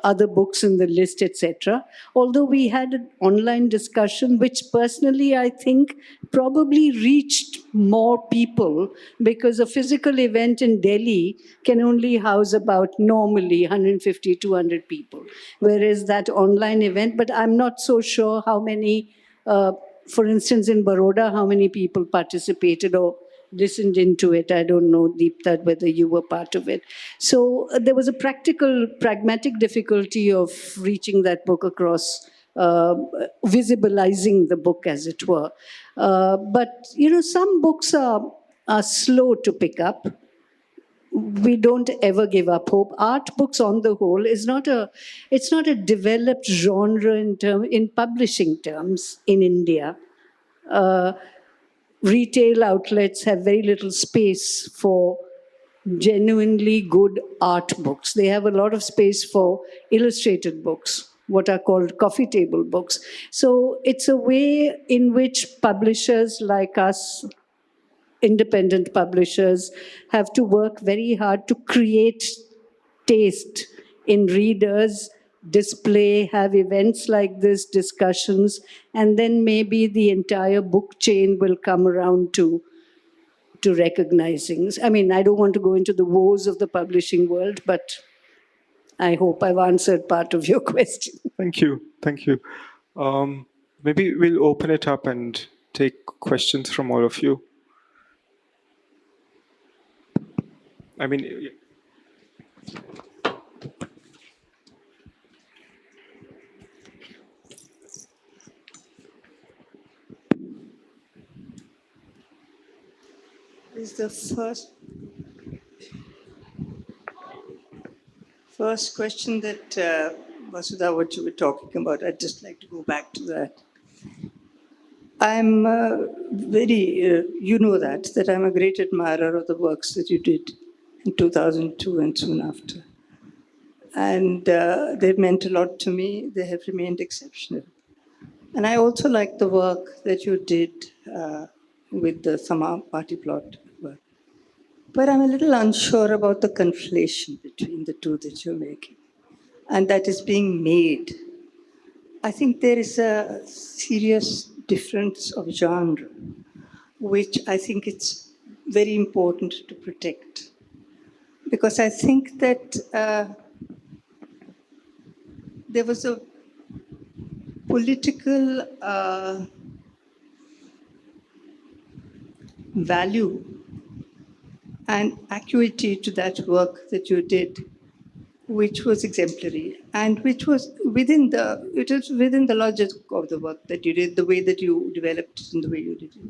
other books in the list, etc. Although we had an online discussion, which personally I think probably reached more people, because a physical event in Delhi can only house about normally 150, 200 people, whereas that online event, but I'm not so sure how many, for instance, in Baroda, how many people participated or listened into it. I don't know, Deeptha, whether you were part of it. So there was a pragmatic difficulty of reaching that book across, visibilizing the book, as it were. But, some books are slow to pick up. We don't ever give up hope. Art books, on the whole, it's not a developed genre in publishing terms in India. Retail outlets have very little space for genuinely good art books. They have a lot of space for illustrated books, what are called coffee table books. So it's a way in which publishers like us, independent publishers, have to work very hard to create taste in readers, display, have events like this, discussions, and then maybe the entire book chain will come around to recognizing. I mean, I don't want to go into the woes of the publishing world, but I hope I've answered part of your question. Thank you. Maybe we'll open it up and take questions from all of you. I mean, is the first question that Vasudha, what you were talking about. I'd just like to go back to that. I'm very, you know that I'm a great admirer of the works that you did in 2002 and soon after. And they've meant a lot to me. They have remained exceptional. And I also like the work that you did with the Sama party plot work. But I'm a little unsure about the conflation between the two that you're making and that is being made. I think there is a serious difference of genre, which I think it's very important to protect. Because I think that there was a political value and acuity to that work that you did, which was exemplary and which was within the logic of the work that you did, the way that you developed it and the way you did it.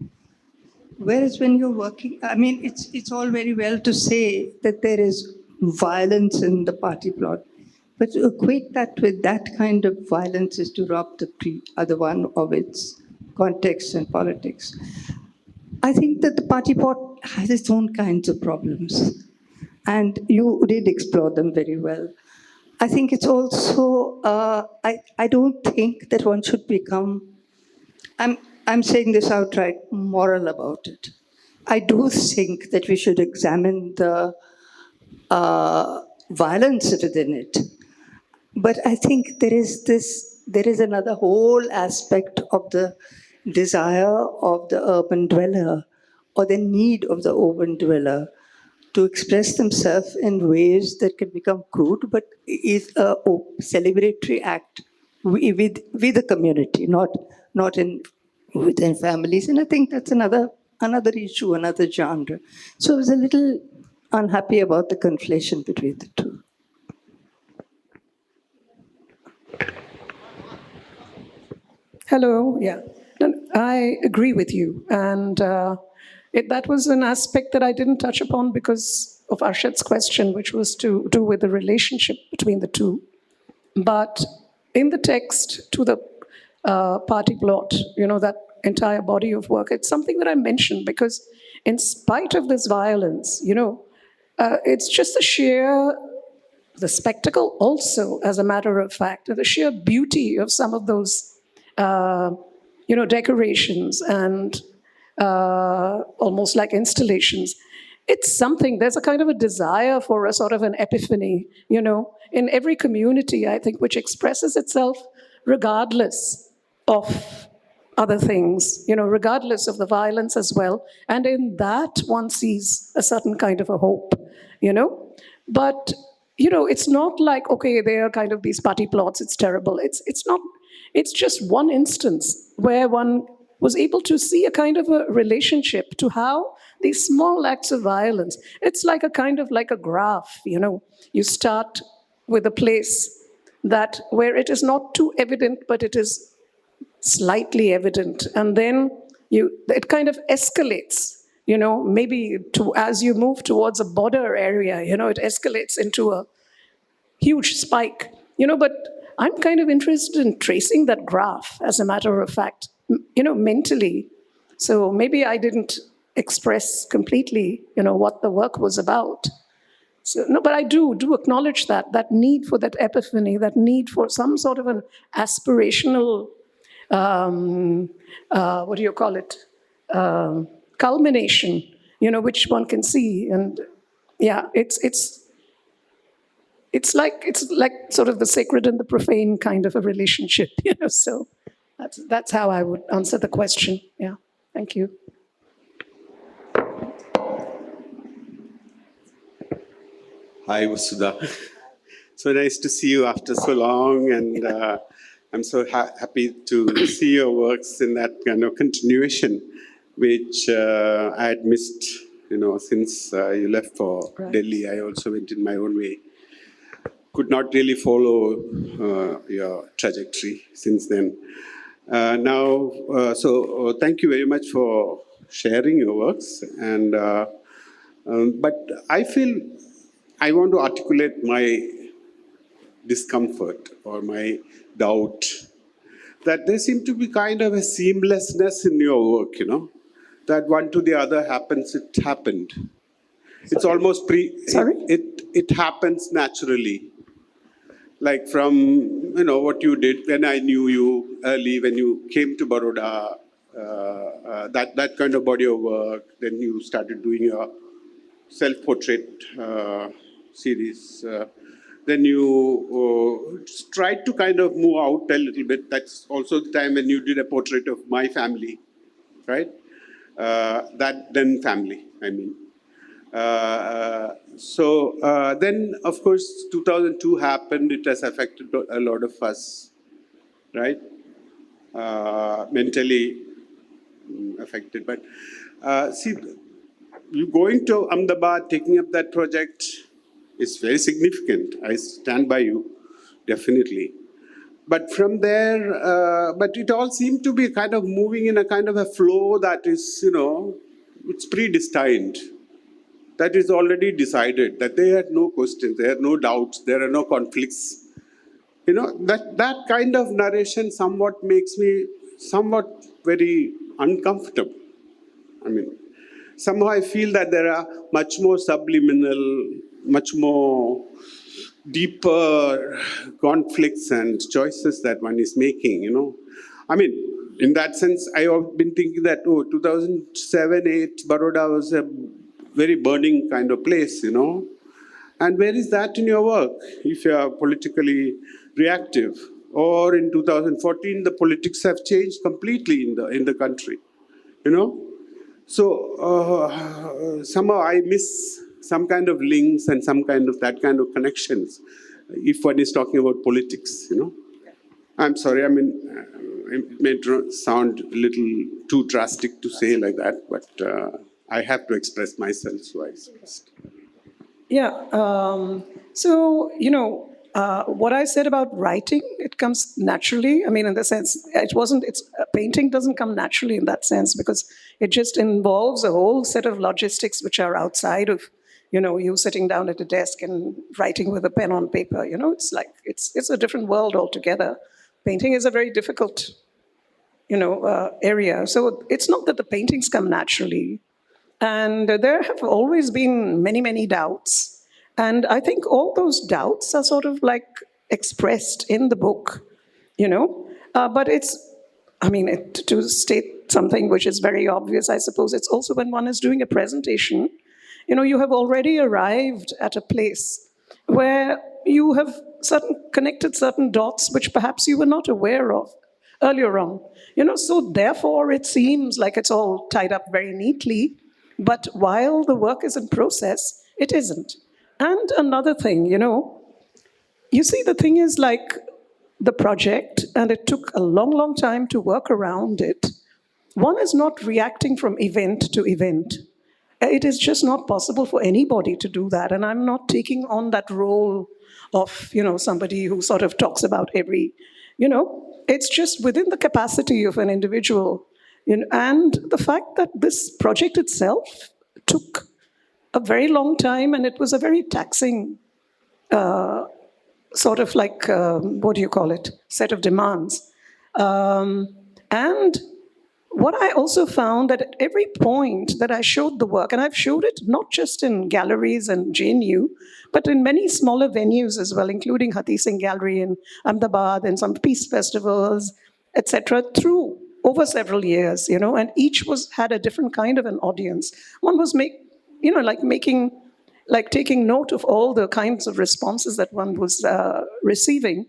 Whereas when you're working, I mean, it's all very well to say that there is violence in the party plot, but to equate that with that kind of violence is to rob the other one of its context and politics. I think that the party plot has its own kinds of problems, and you did explore them very well. I think it's also, I don't think that one should become, I'm saying this outright, moral about it. I do think that we should examine the violence within it. But I think there is another whole aspect of the desire of the urban dweller or the need of the urban dweller to express themselves in ways that can become crude, but is a celebratory act with the community, not within families. And I think that's another issue, another genre. So I was a little unhappy about the conflation between the two. Hello, yeah. No, I agree with you. And that was an aspect that I didn't touch upon because of Arshad's question, which was to do with the relationship between the two. But in the text to the party plot, that entire body of work, it's something that I mentioned because in spite of this violence, it's just the spectacle also, as a matter of fact, the sheer beauty of some of those decorations and almost like installations. It's something, there's a kind of a desire for a sort of an epiphany, in every community, I think, which expresses itself regardless of other things, regardless of the violence as well. And in that, one sees a certain kind of a hope, But, it's not like, okay, they are kind of these party plots, it's terrible. It's not, it's just one instance where one was able to see a kind of a relationship to how these small acts of violence, it's like a kind of like a graph, You start with a place that where it is not too evident, but it is slightly evident. And then it kind of escalates, maybe as you move towards a border area, it escalates into a huge spike, but I'm kind of interested in tracing that graph, as a matter of fact, mentally. So maybe I didn't express completely, what the work was about. So, no, but I do acknowledge that need for that epiphany, that need for some sort of an aspirational, what do you call it, culmination, which one can see. And yeah, it's like sort of the sacred and the profane kind of a relationship, So that's how I would answer the question. Yeah, thank you. Hi, Vasudha. So nice to see you after so long, and I'm so happy to see your works in that kind of continuation, which I had missed, since you left for Delhi. I also went in my own way. Could not really follow your trajectory since then. So thank you very much for sharing your works. And but I feel I want to articulate my discomfort or my doubt that there seems to be kind of a seamlessness in your work, that one to the other happens, it happened. It's almost it happens naturally. Like from, what you did when I knew you early, when you came to Vadodara, that kind of body of work, then you started doing your self-portrait series. Then you tried to kind of move out a little bit. That's also the time when you did a portrait of my family, right? That then family, I mean. Then, of course, 2002 happened. It has affected a lot of us, right? Mentally affected. But see, you going to Ahmedabad, taking up that project is very significant. I stand by you, definitely. But from there, but it all seemed to be kind of moving in a kind of a flow that is, it's predestined. That is already decided, that they had no questions, there are no doubts, there are no conflicts. That kind of narration somewhat makes me somewhat very uncomfortable. I mean, somehow I feel that there are much more subliminal, much more deeper conflicts and choices that one is making, I mean, in that sense, I have been thinking that, 2007-8, Baroda was a very burning kind of place, And where is that in your work, if you are politically reactive? Or in 2014, the politics have changed completely in the country, So somehow I miss some kind of links and some kind of that kind of connections, if one is talking about politics, I'm sorry, I mean, it may sound a little too drastic to say like that, but I have to express myself, so I expressed. Yeah. What I said about writing, it comes naturally. I mean, in the sense, painting doesn't come naturally in that sense because it just involves a whole set of logistics which are outside of, you sitting down at a desk and writing with a pen on paper. It's a different world altogether. Painting is a very difficult, area. So it's not that the paintings come naturally. And there have always been many, many doubts. And I think all those doubts are sort of like expressed in the book, But to state something which is very obvious, I suppose, it's also when one is doing a presentation, you have already arrived at a place where you have connected certain dots which perhaps you were not aware of earlier on. So therefore it seems like it's all tied up very neatly. But while the work is in process, it isn't. And another thing, you see, the thing is like the project, and it took a long, long time to work around it. One is not reacting from event to event. It is just not possible for anybody to do that. And I'm not taking on that role of, somebody who sort of talks about every, it's just within the capacity of an individual. And the fact that this project itself took a very long time and it was a very taxing sort of like, set of demands. And what I also found that at every point that I showed the work, and I've showed it not just in galleries and JNU, but in many smaller venues as well, including Hati Singh Gallery in Ahmedabad and some peace festivals, etc., through over several years, and each had a different kind of an audience. One was taking note of all the kinds of responses that one was receiving.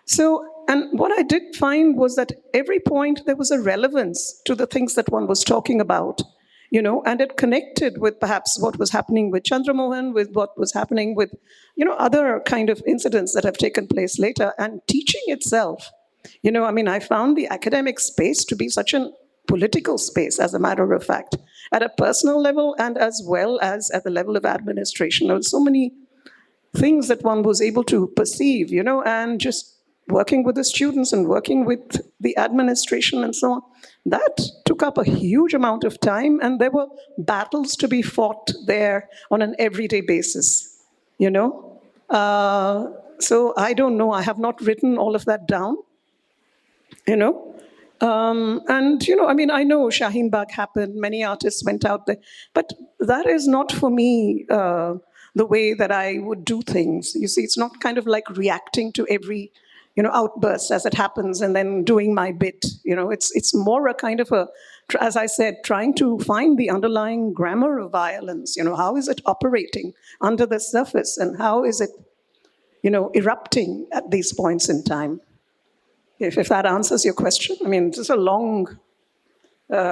So, and what I did find was that every point there was a relevance to the things that one was talking about, and it connected with perhaps what was happening with Chandramohan, with what was happening with, other kind of incidents that have taken place later. And teaching itself, I found the academic space to be such a political space, as a matter of fact, at a personal level and as well as at the level of administration. There were so many things that one was able to perceive, and just working with the students and working with the administration and so on, that took up a huge amount of time, and there were battles to be fought there on an everyday basis, So I don't know, I have not written all of that down, I know Shaheen Bagh happened, many artists went out there, but that is not for me the way that I would do things. You see, it's not kind of like reacting to every outburst as it happens and then doing my bit. It's more a kind of as I said, trying to find the underlying grammar of violence. How is it operating under the surface, and how is it, erupting at these points in time? If that answers your question. It's a long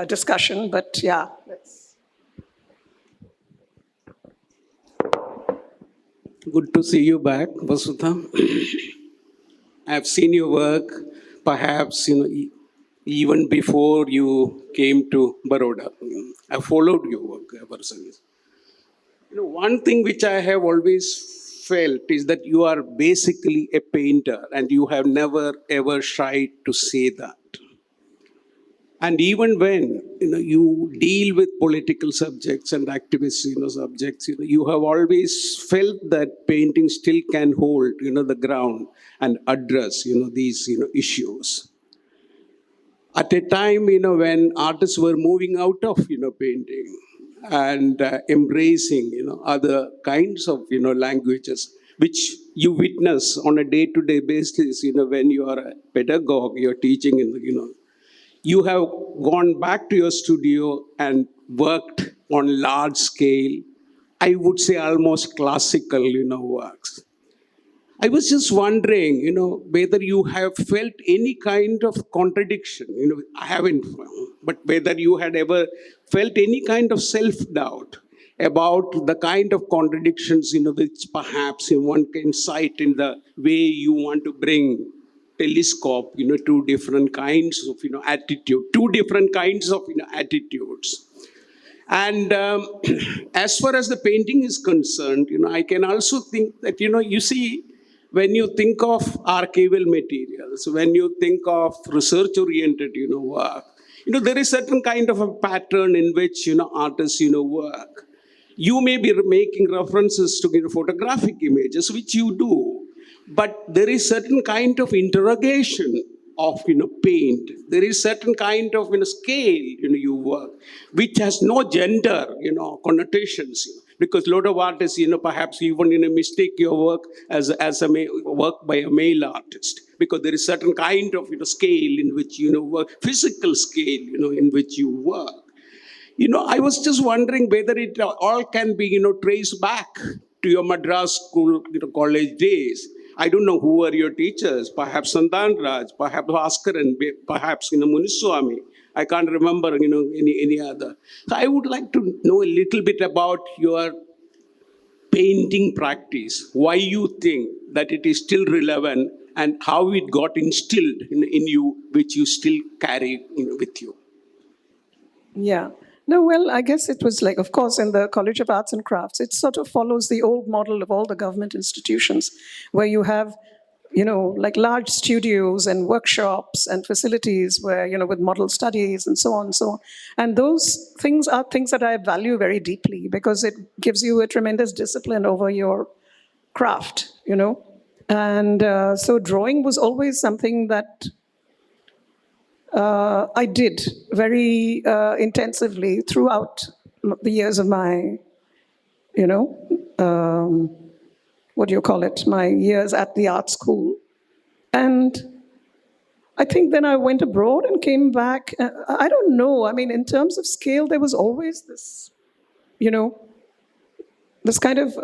discussion, but yeah. Good to see you back, Vasudha. I've seen your work, perhaps, even before you came to Baroda. I followed your work ever since. One thing which I have always felt is that you are basically a painter, and you have never ever shied to say that. And even when you deal with political subjects and activist subjects, you have always felt that painting still can hold the ground and address these issues. At a time when artists were moving out of painting and embracing other kinds of languages, which you witness on a day-to-day basis when you are a pedagogue, you're teaching you have gone back to your studio and worked on large scale, I would say almost classical, works. I was just wondering, whether you have felt any kind of contradiction. I haven't, but whether you had ever felt any kind of self-doubt about the kind of contradictions, which perhaps one can cite in the way you want to bring telescope, two different kinds of, attitude, two different kinds of, attitudes. And as far as the painting is concerned, I can also think that, you see, when you think of archival materials, when you think of research-oriented, work, there is certain kind of a pattern in which, artists, work. You may be making references to photographic images, which you do, but there is certain kind of interrogation of paint. There is certain kind of scale you work, which has no gender connotations. Because a lot of artists, perhaps even mistake your work as work by a male artist, because there is certain kind of scale in which work, physical scale in which you work. I was just wondering whether it all can be, traced back to your Madras school, college days. I don't know who were your teachers, perhaps Sandan Raj, perhaps Bhaskaran, perhaps, Muniswami. I can't remember, any other. So I would like to know a little bit about your painting practice, why you think that it is still relevant and how it got instilled in you, which you still carry with you. Yeah. No, well, I guess it was like, of course, in the College of Arts and Crafts, it sort of follows the old model of all the government institutions, where you have, like large studios and workshops and facilities where, with model studies and so on and so on. And those things are things that I value very deeply because it gives you a tremendous discipline over your craft, And so drawing was always something that I did very intensively throughout the years of my, my years at the art school. And I think then I went abroad and came back. I don't know. I mean, in terms of scale, there was always this, this kind of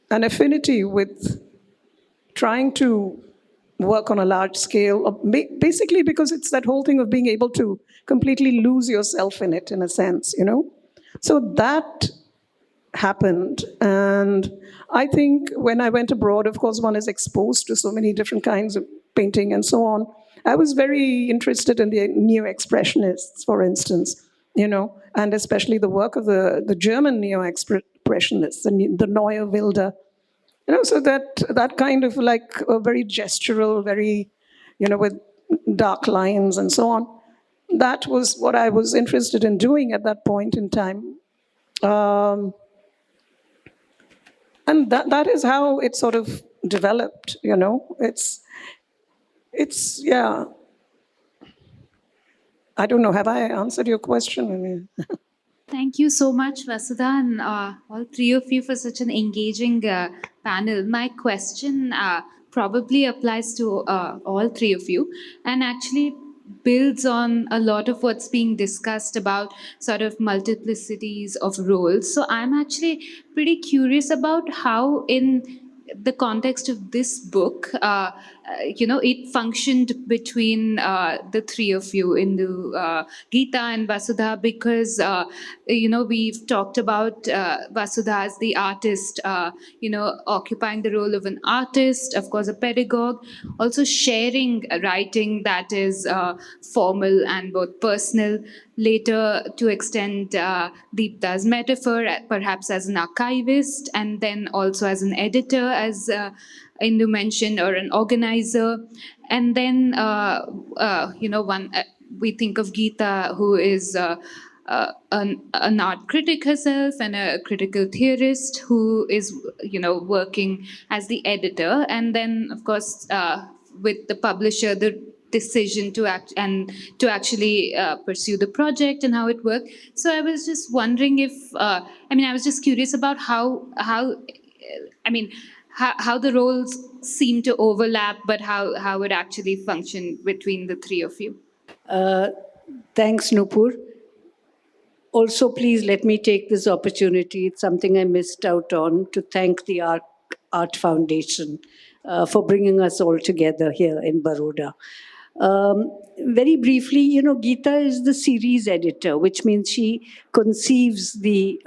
an affinity with trying to work on a large scale, basically because it's that whole thing of being able to completely lose yourself in it, in a sense, So that happened. And I think when I went abroad, of course, one is exposed to so many different kinds of painting and so on. I was very interested in the neo-expressionists, for instance, and especially the work of the German neo-expressionists, the Neue Wilde. So that kind of like a very gestural, very, with dark lines and so on. That was what I was interested in doing at that point in time. And that is how it sort of developed, It's yeah. I don't know, have I answered your question? I mean, Thank you so much, Vasudha, and all three of you for such an engaging panel. My question probably applies to all three of you and actually builds on a lot of what's being discussed about sort of multiplicities of roles. So I'm actually pretty curious about how in the context of this book, it functioned between the three of you, Geeta and Vasudha, because, we've talked about Vasudha as the artist, occupying the role of an artist, of course, a pedagogue, also sharing writing that is formal and both personal, later to extend Deeptha's metaphor, perhaps as an archivist, and then also as an editor, as Indu mentioned, or an organizer. And then, we think of Geeta, who is an art critic herself and a critical theorist who is, working as the editor. And then, of course, with the publisher, the decision to actually pursue the project and how it worked. So I was just wondering if, I was just curious about how the roles seem to overlap, but how it actually functioned between the three of you. Thanks, Nupur. Also, please let me take this opportunity, it's something I missed out on, to thank the Art Foundation for bringing us all together here in Baroda. Very briefly, Geeta is the series editor, which means she conceives the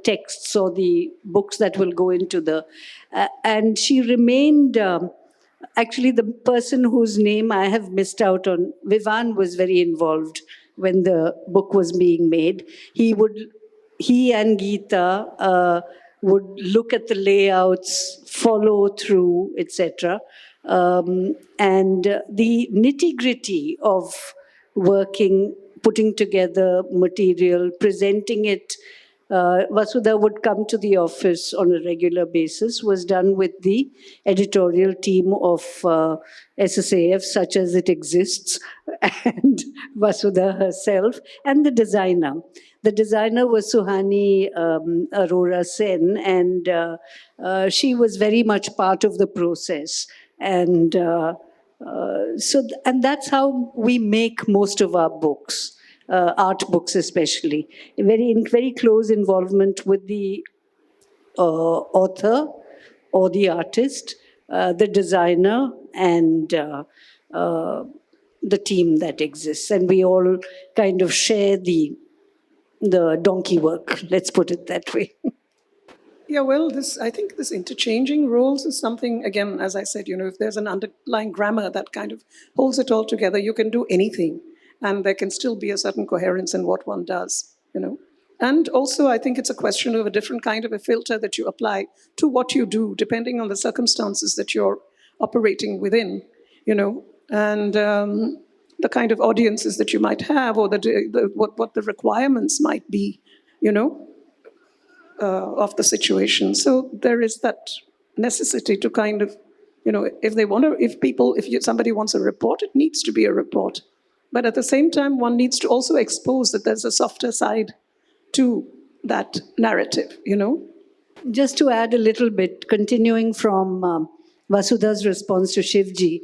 texts or the books that will go into and she remained, actually the person whose name I have missed out on, Vivan was very involved when the book was being made. He and Geeta would look at the layouts, follow through, etc. And the nitty-gritty of working, putting together material, presenting it. Vasudha would come to the office on a regular basis, was done with the editorial team of SSAF, such as it exists, and Vasudha herself, and the designer. The designer was Suhani Arora Sen, and she was very much part of the process. And and that's how we make most of our books. Art books especially, in very close involvement with the author or the artist, the designer, and the team that exists. And we all kind of share the donkey work, let's put it that way. Yeah, well, I think this interchanging roles is something, again, as I said, if there's an underlying grammar that kind of holds it all together, you can do anything. And there can still be a certain coherence in what one does, And also, I think it's a question of a different kind of a filter that you apply to what you do, depending on the circumstances that you're operating within, and the kind of audiences that you might have, or what the requirements might be, of the situation. So there is that necessity to kind of, if somebody wants a report, it needs to be a report. But at the same time, one needs to also expose that there's a softer side to that narrative, Just to add a little bit, continuing from Vasudha's response to Shivji,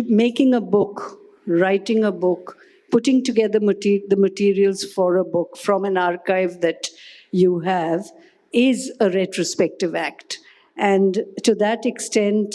making a book, writing a book, putting together the materials for a book from an archive that you have is a retrospective act. And to that extent,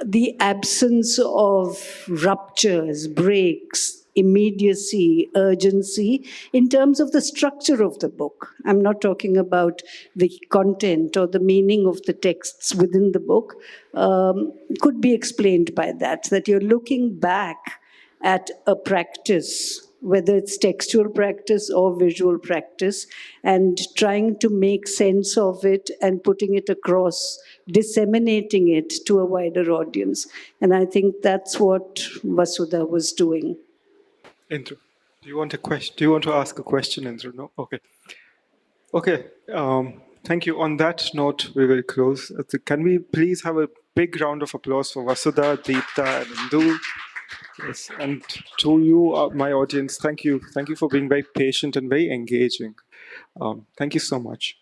the absence of ruptures, breaks, immediacy, urgency in terms of the structure of the book. I'm not talking about the content or the meaning of the texts within the book, could be explained by that you're looking back at a practice, whether it's textual practice or visual practice, and trying to make sense of it and putting it across, disseminating it to a wider audience. And I think that's what Vasudha was doing. Indra, do you want to ask a question, Indra? No? Okay. Okay. Thank you. On that note, we will close. Can we please have a big round of applause for Vasudha, Deeptha, and Indu? Yes, and to you, my audience, thank you. Thank you for being very patient and very engaging. Thank you so much.